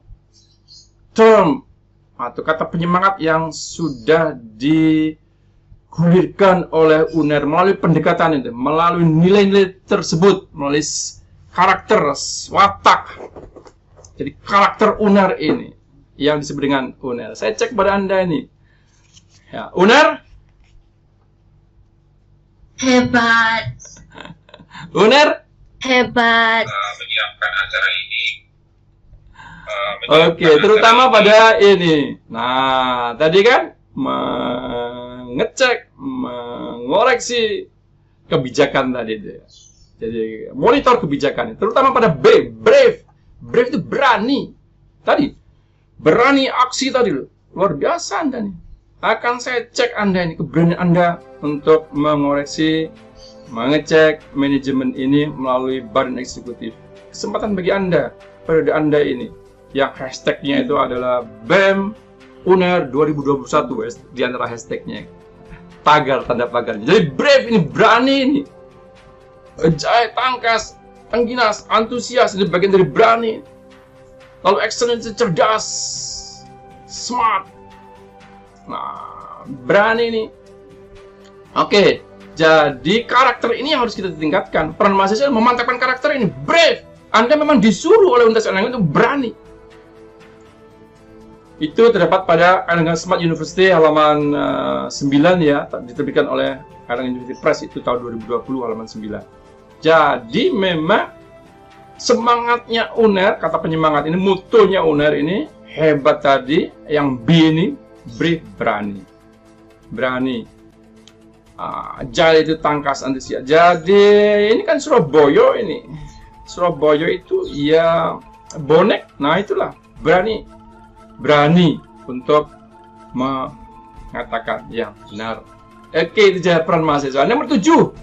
term atau kata penyemangat yang sudah digulirkan oleh UNER melalui pendekatan itu, melalui nilai-nilai tersebut, melalui karakter, watak. Jadi karakter UNER ini yang disebut dengan UNER. Saya cek pada Anda ini. Ya, UNER? Hebat. UNER? Hebat. Menyiapkan acara ini. Oke, terutama pada ini. Nah, tadi kan mengecek, mengoreksi kebijakan tadi itu. Jadi monitor kebijakan, terutama pada brave itu berani. Tadi berani aksi tadi loh, luar biasa Anda nih. Akan saya cek Anda ini, keberanian Anda untuk mengoreksi, mengecek manajemen ini melalui badan eksekutif. Kesempatan bagi Anda, periode Anda ini, yang hashtagnya itu adalah BEM UNER 2021 di antara hashtagnya. Pagar, tanda pagarnya. Jadi brave ini, berani ini. Jaya, tangkas, tangginas, antusias, ini bagian dari berani. Lalu excellent, cerdas, smart. Nah, berani ini. Oke, jadi karakter ini yang harus kita tingkatkan. Peran mahasiswa memantapkan karakter ini, brave. Anda memang disuruh oleh Universitas Airlangga untuk berani. Itu terdapat pada Airlangga Smart University halaman 9 ya, diterbitkan oleh Airlangga University Press itu tahun 2020 halaman 9. Jadi memang semangatnya UNER, kata penyemangat ini, mutunya UNER ini hebat tadi. Yang B ini berani. Jali itu tangkas antusias. Jadi ini kan Surabaya ini. Surabaya itu ya bonek. Nah itulah berani untuk mengatakan yang benar. Oke, itu peran mahasiswa. Nomor 7.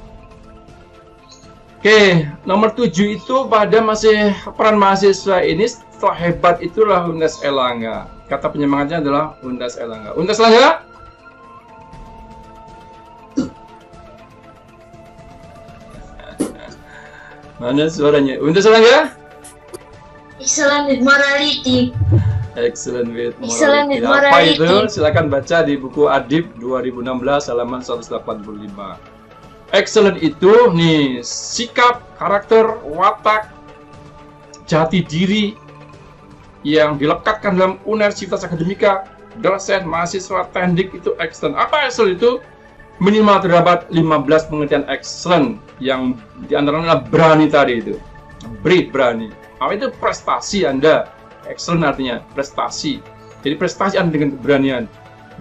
Oke, nomor 7 itu pada masih peran mahasiswa ini setelah hebat itulah Undas Erlangga. Kata penyemangatnya adalah Undas Erlangga. Undas Erlangga? Mana suaranya? Undas Erlangga? Excellent with morality. Excellent with morality. Excellent with Apa morality. itu? Silakan baca di buku Adib 2016 halaman 185. Excellent itu nih sikap, karakter, watak, jati diri yang dilekatkan dalam UNER Civitas Akademika, dosen, mahasiswa, teknik itu excellent. Apa excellent itu? Minimal terdapat 15 pengertian excellent yang diantaranya berani tadi itu. Berani. Apa itu prestasi Anda? Excellent artinya prestasi. Jadi prestasi Anda dengan keberanian.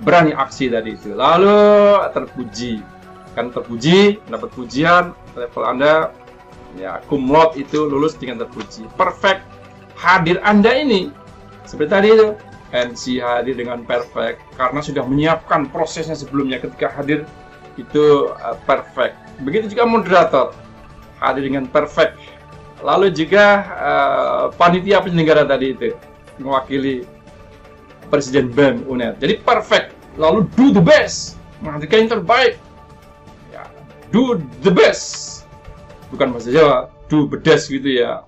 Berani aksi tadi itu. Lalu terpuji. Kan terpuji, dapat pujian, level Anda ya cum laude itu lulus dengan terpuji. Perfect. Hadir Anda ini seperti tadi itu. NC hadir dengan perfect karena sudah menyiapkan prosesnya sebelumnya. Ketika hadir itu perfect. Begitu juga moderator hadir dengan perfect. Lalu juga panitia penyelenggara tadi itu mewakili Presiden BEM UNER. Jadi perfect. Lalu do the best, menghadirkan yang terbaik. Ya, do the best. Bukan bahasa Jawa, do bedes gitu ya.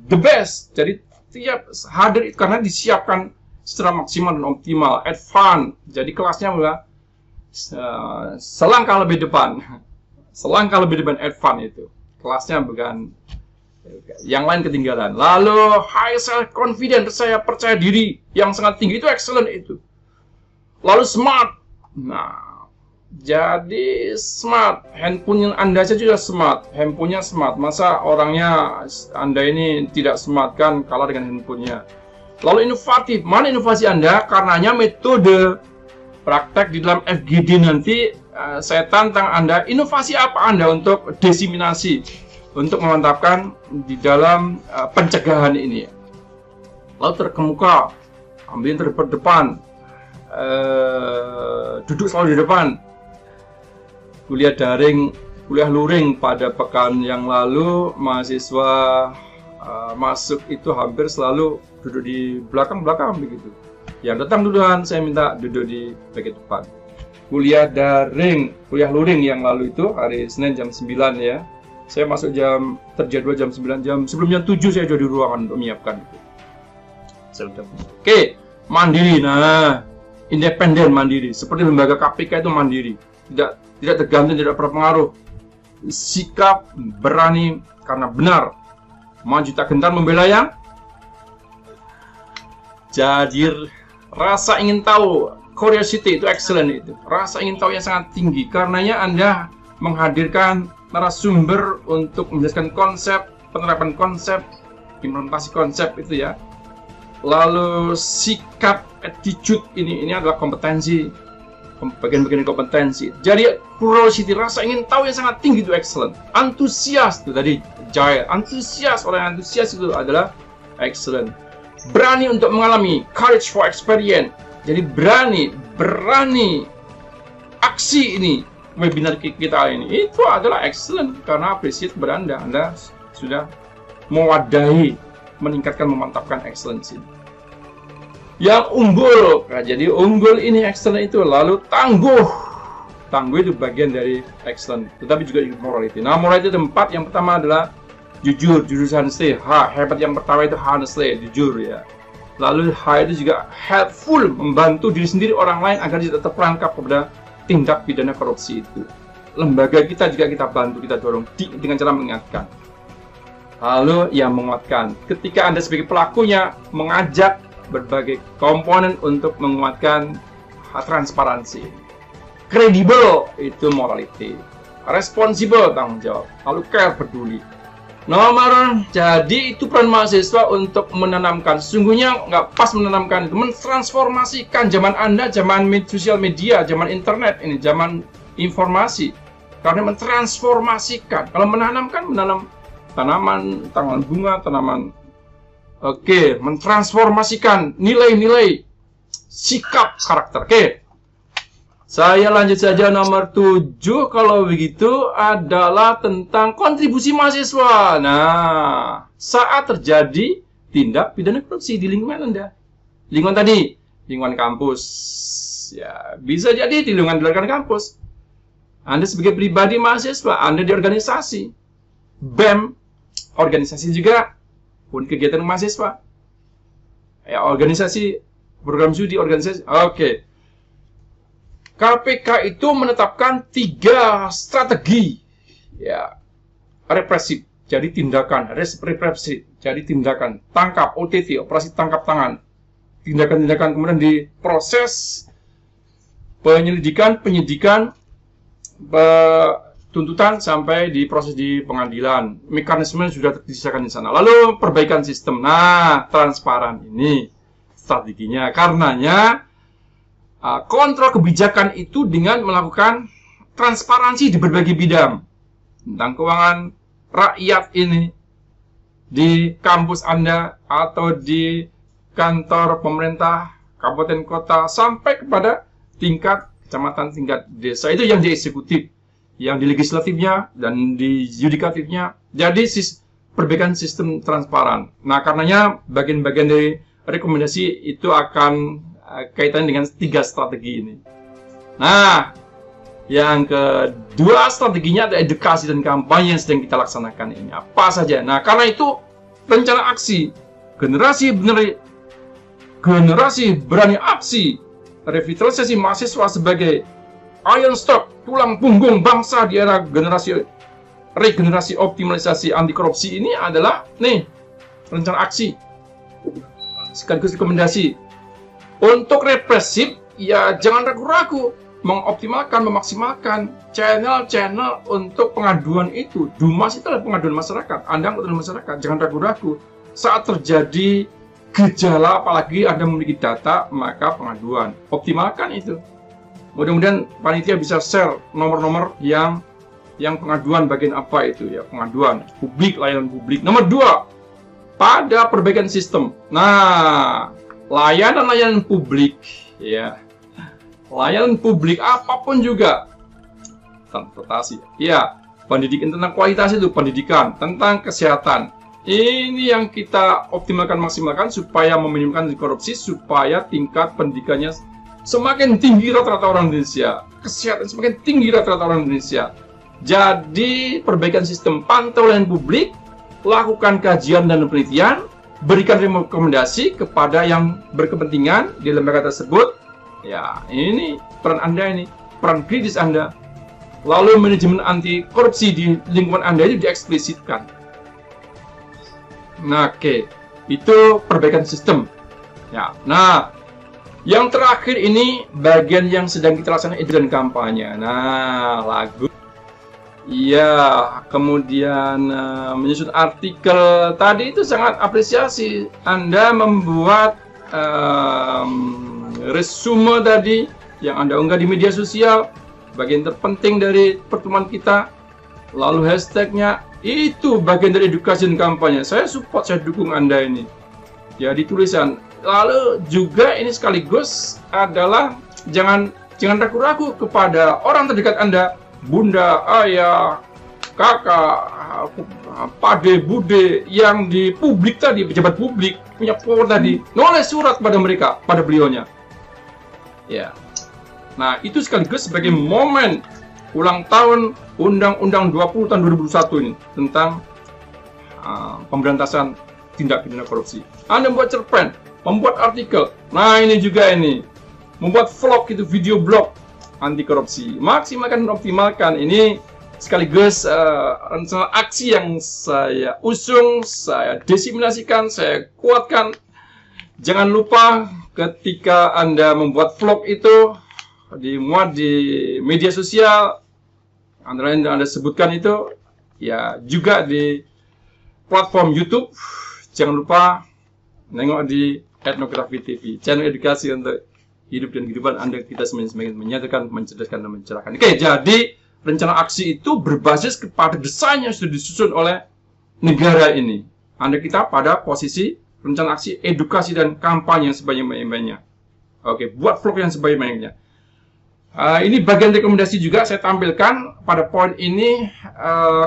The best. Jadi tiap hadir itu karena disiapkan secara maksimal dan optimal, advance. Jadi kelasnya adalah selangkah lebih depan. Selangkah lebih depan advance itu. Kelasnya bukan yang lain ketinggalan. Lalu high self confidence, percaya diri yang sangat tinggi itu excellent itu. Lalu smart. Nah, jadi smart. Handphone Anda saja juga smart. Handphonenya smart. Masa orangnya Anda ini tidak smart kan kalah dengan handphonenya. Lalu inovatif. Mana inovasi Anda? Karenanya metode praktek di dalam FGD nanti saya tantang Anda. Inovasi apa Anda untuk desiminasi, untuk memantapkan di dalam pencegahan ini. Lalu terkemuka, ambil yang terdepan, duduk selalu di depan. Kuliah daring, kuliah luring pada pekan yang lalu, mahasiswa masuk itu hampir selalu duduk di belakang-belakang begitu. Yang datang duluan, saya minta duduk di bagian depan. Kuliah daring, kuliah luring yang lalu itu hari Senin jam 9 ya. Saya masuk terjadwal jam 9, jam sebelumnya 7 saya sudah di ruangan untuk menyiapkan itu. Oke, mandiri. Nah, independen mandiri. Seperti lembaga KPK itu mandiri. Tidak tergantung, tidak berpengaruh. Sikap berani karena benar. Maju tak gentar membela yang jadi rasa ingin tahu, curiosity itu excellent itu. Rasa ingin tahu yang sangat tinggi. Karenanya Anda menghadirkan narasumber untuk menjelaskan konsep, penerapan konsep, implementasi konsep itu ya. Lalu sikap, attitude ini adalah kompetensi, bagian-bagian kompetensi. Jadi curiosity, rasa ingin tahu yang sangat tinggi itu excellent. Antusias itu tadi Jail, antusias, orang yang antusias itu adalah excellent. Berani untuk mengalami, courage for experience. Jadi berani aksi ini. Webinar kita ini itu adalah excellent karena appreciate kepada Anda sudah mewadahi, meningkatkan, memantapkan excellence ini. Yang unggul, nah, jadi unggul ini excellent itu. Lalu tangguh itu bagian dari excellent, tetapi juga morality. Nah, morality tempat yang pertama adalah jujur honestly. Hebat yang pertama itu honestly, jujur ya. Lalu H itu juga helpful, membantu diri sendiri, orang lain agar tidak terperangkap kepada tindak pidana korupsi itu. Lembaga kita juga kita bantu, kita dorong dengan cara mengingatkan. Lalu yang menguatkan, ketika Anda sebagai pelakunya mengajak berbagai komponen untuk menguatkan transparansi. Kredibel itu morality. Responsible tanggung jawab. Lalu care, peduli. Jadi itu peran mahasiswa untuk menanamkan. Sesungguhnya nggak pas menanamkan itu, mentransformasikan zaman Anda, zaman sosial media, zaman internet ini, zaman informasi. Karena mentransformasikan. Kalau menanamkan, menanam tanaman, tanaman bunga, tanaman. Oke, mentransformasikan nilai-nilai, sikap, karakter. Oke. Saya lanjut saja nomor 7, kalau begitu adalah tentang kontribusi mahasiswa. Nah, saat terjadi tindak pidana korupsi di lingkungan Anda. Lingkungan tadi, lingkungan kampus. Ya, bisa jadi di lingkungan kampus. Anda sebagai pribadi mahasiswa, Anda di organisasi. BEM, organisasi juga, pun kegiatan mahasiswa. Ya, organisasi, program studi, organisasi. Oke. KPK itu menetapkan 3 strategi ya represif, jadi tindakan represif, jadi tindakan tangkap OTT, operasi tangkap tangan, tindakan-tindakan kemudian diproses penyelidikan, penyidikan, tuntutan sampai diproses di pengadilan. Mekanisme sudah disediakan di sana. Lalu perbaikan sistem. Nah, transparan ini strateginya. Karenanya kontrol kebijakan itu dengan melakukan transparansi di berbagai bidang tentang keuangan rakyat ini di kampus Anda atau di kantor pemerintah kabupaten kota sampai kepada tingkat kecamatan, tingkat desa. Itu yang di eksekutif, yang di legislatifnya dan di yudikatifnya. Jadi perbaikan sistem transparan. Nah, karenanya bagian-bagian dari rekomendasi itu akan kaitan dengan 3 strategi ini. Nah, yang kedua strateginya ada edukasi dan kampanye yang sedang kita laksanakan ini. Apa saja? Nah, karena itu rencana aksi generasi berani aksi, revitalisasi mahasiswa sebagai iron stock, tulang punggung bangsa di era regenerasi optimalisasi anti korupsi ini adalah rencana aksi sekaligus rekomendasi. Untuk represif, ya jangan ragu-ragu mengoptimalkan, memaksimalkan channel-channel untuk pengaduan itu. Dumas itu adalah pengaduan masyarakat, Anda pengaduan masyarakat, jangan ragu-ragu. Saat terjadi gejala, apalagi Anda memiliki data, maka pengaduan. Optimalkan itu. Mudah-mudahan panitia bisa share nomor-nomor yang pengaduan bagian apa itu ya, pengaduan publik, layanan publik. Nomor 2, pada perbaikan sistem. Nah, layanan publik ya, layanan publik apapun juga, transportasi ya, pendidikan, tentang kualitas itu pendidikan, tentang kesehatan, ini yang kita optimalkan, maksimalkan supaya meminimkan korupsi, supaya tingkat pendidikannya semakin tinggi rata-rata orang Indonesia, kesehatan semakin tinggi rata-rata orang Indonesia. Jadi perbaikan sistem, pantau layanan publik, lakukan kajian dan penelitian, berikan rekomendasi kepada yang berkepentingan di lembaga tersebut. Ya, ini peran Anda, ini peran kritis Anda. Lalu manajemen anti korupsi di lingkungan Anda itu dieksplisitkan. Nah, oke. Itu perbaikan sistem. Ya. Nah, yang terakhir ini bagian yang sedang kita laksanakan itu dan kampanye. Nah, lagu. Iya, kemudian menyusun artikel tadi itu sangat apresiasi. Anda membuat resume tadi yang Anda unggah di media sosial, bagian terpenting dari pertemuan kita. Lalu hashtagnya itu bagian dari edukasi dan kampanye. Saya support, saya dukung Anda ini. Jadi tulisan. Lalu juga ini sekaligus adalah jangan ragu-ragu kepada orang terdekat Anda. Bunda, ayah, kakak, pade, bude yang di publik tadi, pejabat publik, punya power tadi, nulis surat pada mereka, pada beliaunya. Ya. Nah, itu sekaligus sebagai momen ulang tahun Undang-Undang 20 tahun 2001 ini tentang pemberantasan tindak pidana korupsi. Anda membuat cerpen, membuat artikel. Nah, ini juga ini. Membuat vlog itu, video blog anti korupsi, maksimalkan dan optimalkan. Ini sekaligus rencana aksi yang saya usung, saya diseminasikan, saya kuatkan. Jangan lupa ketika Anda membuat vlog itu dimuat di media sosial, antara lain yang Anda sebutkan itu, ya juga platform YouTube, jangan lupa nengok di Etnografi TV, channel edukasi untuk hidup dan kehidupan Anda. Kita semakin menyatakan, mencerdaskan, dan mencerahkan. Oke, jadi rencana aksi itu berbasis kepada desain yang sudah disusun oleh negara ini. Anda kita pada posisi rencana aksi edukasi dan kampanye yang sebanyak-banyaknya. Oke, buat vlog yang sebanyak-banyaknya. Ini bagian rekomendasi juga saya tampilkan pada poin ini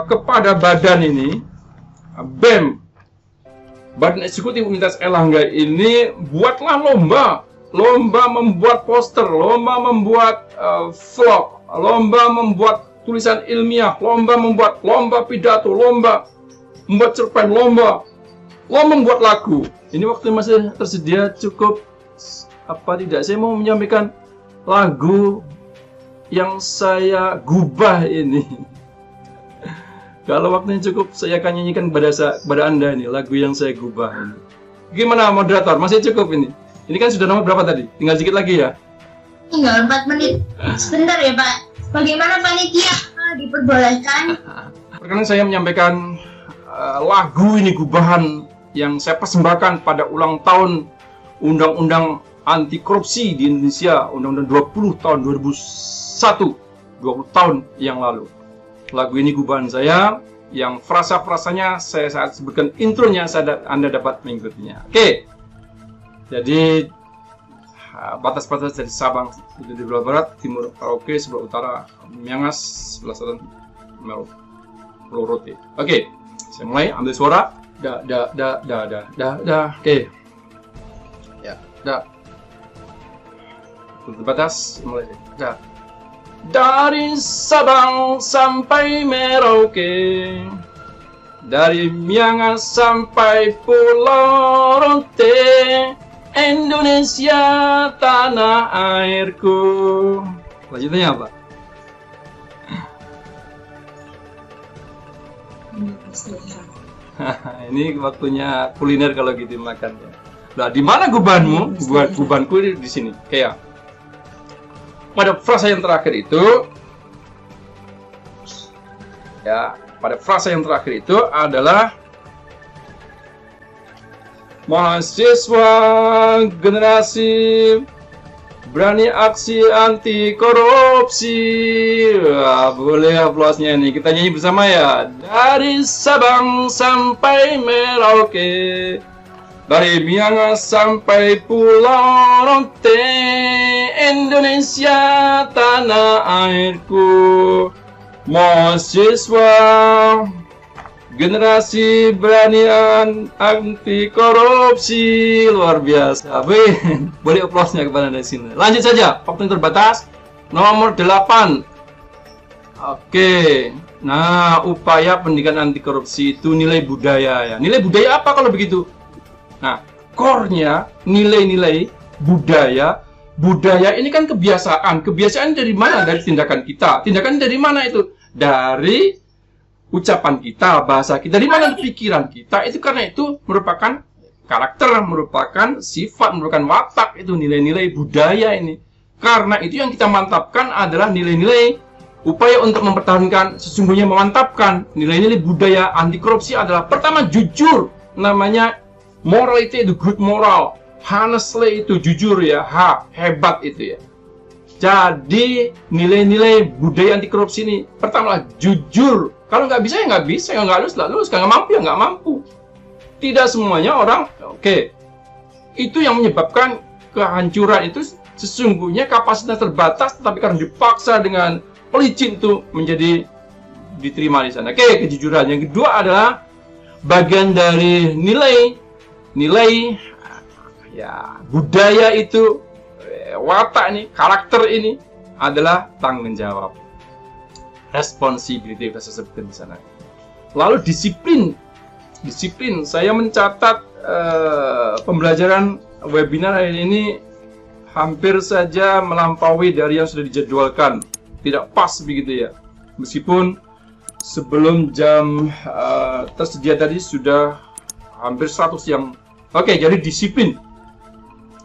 kepada badan ini, BEM, Badan Eksekutif Universitas Airlangga ini, buatlah lomba membuat poster, lomba membuat vlog, lomba membuat tulisan ilmiah, lomba pidato, lomba membuat cerpen, lomba membuat lagu. Ini waktu masih tersedia cukup apa tidak? Saya mau menyampaikan lagu yang saya gubah ini. Kalau waktunya cukup, saya akan nyanyikan kepada Anda ini lagu yang saya gubah ini. Gimana moderator? Masih cukup ini? Ini kan sudah nomor berapa tadi? Tinggal sedikit lagi ya? Tinggal 4 menit. Sebentar ya Pak. Bagaimana panitia? Diperbolehkan? Perkenan saya menyampaikan lagu ini gubahan yang saya persembahkan pada ulang tahun Undang-Undang Anti Korupsi di Indonesia, Undang-Undang 20 tahun 2001, 20 tahun yang lalu. Lagu ini gubahan saya, yang frasa-frasanya saya saat sebutkan intronya, Anda dapat mengikutinya. Oke, jadi batas-batas dari Sabang itu di sebelah barat, timur Merauke, sebelah utara Miangas, sebelah selatan Merauke. Oke, saya mulai ambil suara. Oke, ya, batas mulai. Dari Sabang sampai Merauke, dari Miangas sampai Pulau Rote, Indonesia tanah airku. Lanjutannya apa? Ini waktunya kuliner kalau gitu makan. Nah, di mana gubanmu? Gubanku di sini. Kayak pada frasa yang terakhir itu, ya, pada frasa yang terakhir itu adalah mahasiswa generasi berani aksi anti korupsi. Wah, boleh aplausnya nih. Kita nyanyi bersama ya. Dari Sabang sampai Merauke, dari Miangas sampai Pulau Rote, Indonesia tanah airku. Mahasiswa generasi beranian anti korupsi, luar biasa. Boleh aplausnya kepada Anda di sini. Lanjut saja, waktu yang terbatas. Nomor 8. Oke. Nah, upaya pendidikan anti korupsi itu nilai budaya ya. Nilai budaya apa kalau begitu? Nah, core-nya nilai-nilai budaya. Budaya ini kan kebiasaan. Kebiasaan dari mana? Dari tindakan kita. Tindakan dari mana itu? Dari ucapan kita, bahasa kita, dari mana pikiran kita. Itu karena itu merupakan karakter, merupakan sifat, merupakan watak. Itu nilai-nilai budaya ini. Karena itu yang kita mantapkan adalah nilai-nilai upaya untuk mempertahankan, sesungguhnya memantapkan nilai-nilai budaya anti korupsi adalah pertama jujur, namanya morality itu good moral, honestly itu jujur ya, hebat itu ya. Jadi nilai-nilai budaya anti korupsi ini pertama jujur. Kalau nggak bisa ya nggak bisa, ya nggak lulus, nggak mampu ya nggak mampu. Tidak semuanya orang oke. Itu yang menyebabkan kehancuran itu sesungguhnya kapasitas terbatas, tetapi karena dipaksa dengan pelicin itu menjadi diterima di sana. Oke, kejujuran. Yang kedua adalah bagian dari nilai ya budaya itu, watak ini, karakter ini adalah tanggung jawab, responsibility kita sebutkan di sana. Lalu disiplin. Saya mencatat pembelajaran webinar hari ini hampir saja melampaui dari yang sudah dijadwalkan. Tidak pas begitu ya. Meskipun sebelum jam tersedia tadi sudah hampir 100 yang. Oke, jadi disiplin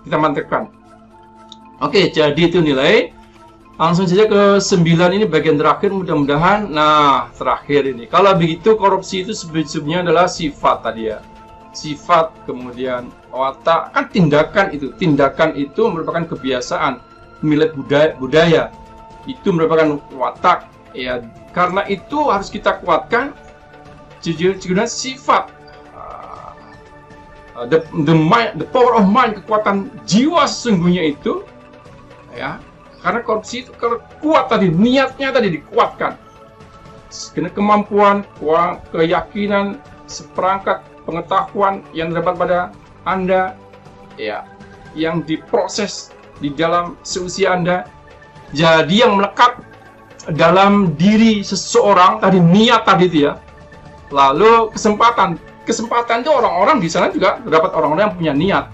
kita mantapkan. Oke, jadi itu nilai. Langsung saja ke 9 ini bagian terakhir, mudah-mudahan. Nah, terakhir ini. Kalau begitu korupsi itu sebenarnya adalah sifat tadi ya. Sifat, kemudian watak, kan tindakan itu. Tindakan itu merupakan kebiasaan, milik budaya. Itu merupakan watak. Ya, karena itu harus kita kuatkan jujur sifat. The power of mind, kekuatan jiwa sesungguhnya itu ya. Karena korupsi itu kuat tadi, niatnya tadi dikuatkan. Kemampuan, keyakinan, seperangkat pengetahuan yang terdapat pada Anda, ya, yang diproses di dalam seusia Anda. Jadi yang melekat dalam diri seseorang tadi, niat tadi itu ya. Lalu kesempatan itu orang-orang di sana juga terdapat orang-orang yang punya niat.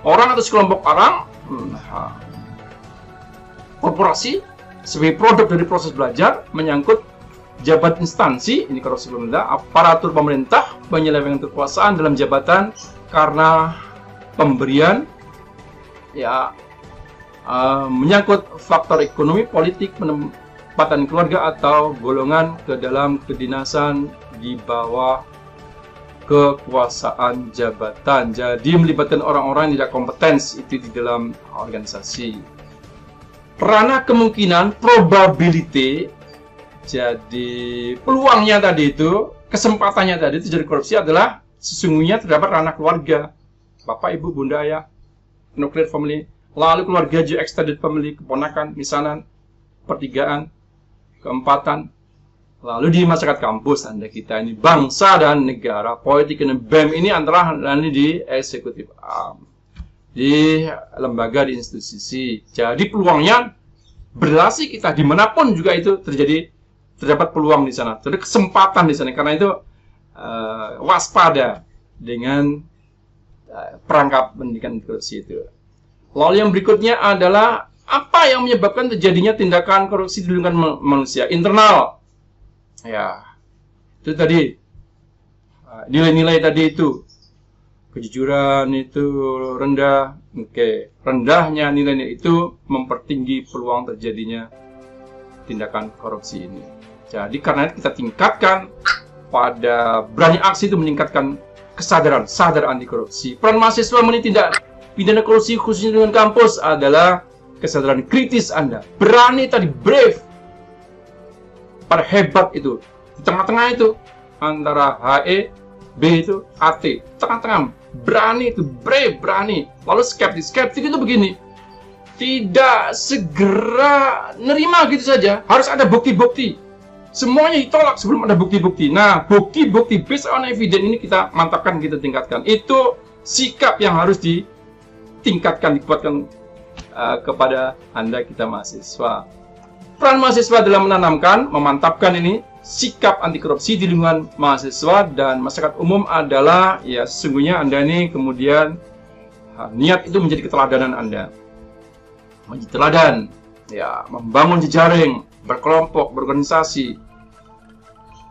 Orang atau sekelompok orang, korporasi sebagai produk dari proses belajar menyangkut jabat instansi, ini korupsi pemerintah, aparatur pemerintah, penyelewengan kekuasaan dalam jabatan karena pemberian, ya, menyangkut faktor ekonomi, politik, penempatan keluarga atau golongan ke dalam kedinasan di bawah kekuasaan jabatan. Jadi melibatkan orang-orang yang tidak kompetens itu di dalam organisasi. Ranah kemungkinan, probability, jadi peluangnya tadi itu, kesempatannya tadi itu jadi korupsi adalah sesungguhnya terdapat ranah keluarga, bapak, ibu, bunda, ayah, nuclear family, lalu keluarga extended family, keponakan, misanan, pertigaan, keempatan, lalu di masyarakat kampus Anda kita ini, bangsa dan negara, politik dan BEM ini antara nanti di eksekutif arm, di lembaga, di institusi. Jadi peluangnya berrelasi kita dimanapun juga itu terdapat peluang di sana, terdapat kesempatan di sana. Karena itu waspada dengan perangkap pendidikan korupsi itu. Lalu yang berikutnya adalah apa yang menyebabkan terjadinya tindakan korupsi di lingkungan manusia internal. Ya, itu tadi nilai-nilai tadi itu. Kejujuran itu rendah, rendahnya nilainya itu mempertinggi peluang terjadinya tindakan korupsi ini. Jadi karena itu kita tingkatkan pada berani aksi itu meningkatkan kesadaran, sadar anti korupsi. Peran mahasiswa menindak pidana korupsi khususnya dengan kampus adalah kesadaran kritis Anda. Berani tadi, brave, pada hebat itu. Di tengah-tengah itu antara HE, B itu AT, tengah-tengah berani itu, brave, berani. Lalu skeptis itu begini, tidak segera nerima gitu saja, harus ada bukti-bukti. Semuanya ditolak sebelum ada bukti-bukti. Nah, bukti-bukti based on evidence ini kita mantapkan, kita tingkatkan. Itu sikap yang harus ditingkatkan, dikuatkan kepada Anda, kita mahasiswa. Peran mahasiswa dalam menanamkan, memantapkan ini sikap anti korupsi di lingkungan mahasiswa dan masyarakat umum adalah, ya, sesungguhnya Anda ini kemudian niat itu menjadi keteladanan Anda. Menjadi teladan, ya, membangun jejaring, berkelompok, berorganisasi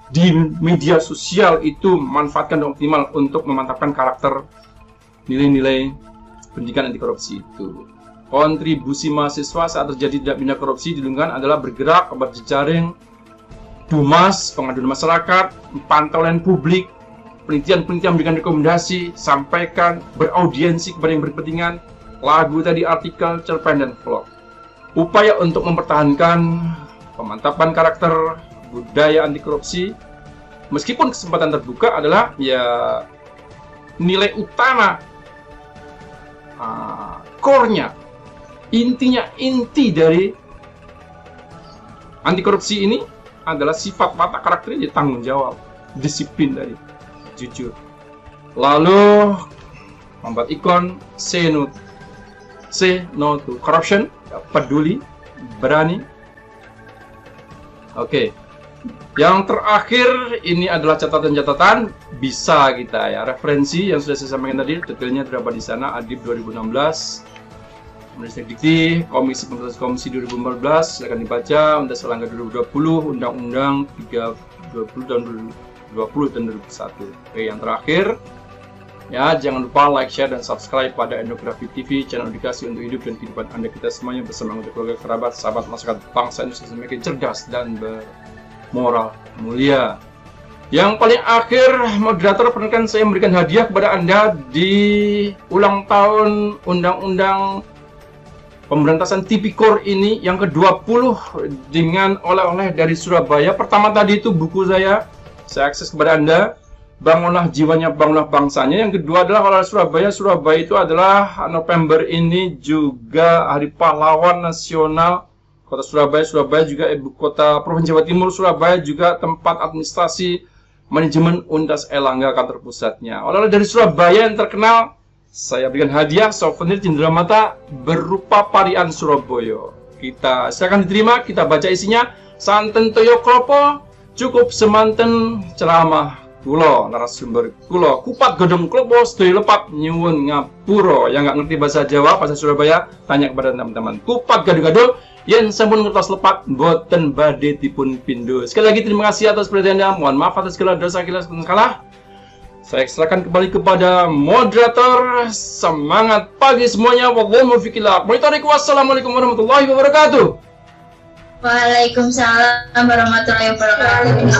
di media sosial itu manfaatkan dengan optimal untuk memantapkan karakter nilai-nilai pendidikan anti korupsi itu. Kontribusi mahasiswa saat terjadi tindak pidana korupsi di lingkungan adalah bergerak, berjejaring, Dumas, pengaduan masyarakat, pantauan publik, penelitian-penelitian memberikan rekomendasi, sampaikan, beraudiensi kepada yang berkepentingan, lagu tadi, artikel, cerpen, dan vlog. Upaya untuk mempertahankan pemantapan karakter budaya anti korupsi, meskipun kesempatan terbuka adalah, ya, nilai utama, core-nya, intinya, inti dari anti korupsi ini adalah sifat watak karakternya, tanggung jawab, disiplin dari jujur. Lalu membuat ikon say no to corruption, peduli, berani. Oke. Yang terakhir ini adalah catatan-catatan bisa kita, ya, referensi yang sudah saya sampaikan tadi, detailnya terdapat di sana. Adib 2016, Menristek Dikti, Komisi Pemberantasan Korupsi 2014, silakan dibaca. Undang-Undang 2020, Undang-Undang 320 dan 2020 dan 2021. Oke, yang terakhir Ya, jangan lupa like, share, dan subscribe pada Endografi TV, channel edukasi untuk hidup dan kehidupan Anda kita semuanya bersama untuk keluarga, kerabat, sahabat, masyarakat bangsa Indonesia semakin cerdas dan bermoral mulia. Yang paling akhir, moderator perkenalkan saya memberikan hadiah kepada Anda di ulang tahun Undang-Undang Pemberantasan Tipikor ini yang ke-20 dengan oleh-oleh dari Surabaya. Pertama tadi itu buku saya akses kepada Anda. Bangunlah jiwanya, bangunlah bangsanya. Yang kedua adalah oleh Surabaya. Surabaya itu adalah November ini juga Hari Pahlawan Nasional Kota Surabaya. Surabaya juga ibu kota Provinsi Jawa Timur. Surabaya juga tempat administrasi manajemen Undas Elangga kantor pusatnya. Oleh-oleh dari Surabaya yang terkenal, saya berikan hadiah souvenir cenderamata berupa parian Surabaya. Kita silakan diterima, kita baca isinya. Santen toyo klopo, cukup semanten ceramah kulo, narasumber kulo, kupat godong klopo, sedaya lepat nyuwun ngapuro. Yang nggak ngerti bahasa Jawa, bahasa Surabaya, tanya kepada teman-teman. Kupat gado-gado, yen sampun ngertos lepat, boten badhe dipun pindho. Sekali lagi terima kasih atas perhatian Anda. Mohon maaf atas segala dosa dan salah. Saya serahkan kembali kepada moderator. Semangat pagi semuanya. Wallahu muwaffiq. Wassalamualaikum warahmatullahi wabarakatuh. Waalaikumsalam warahmatullahi wabarakatuh.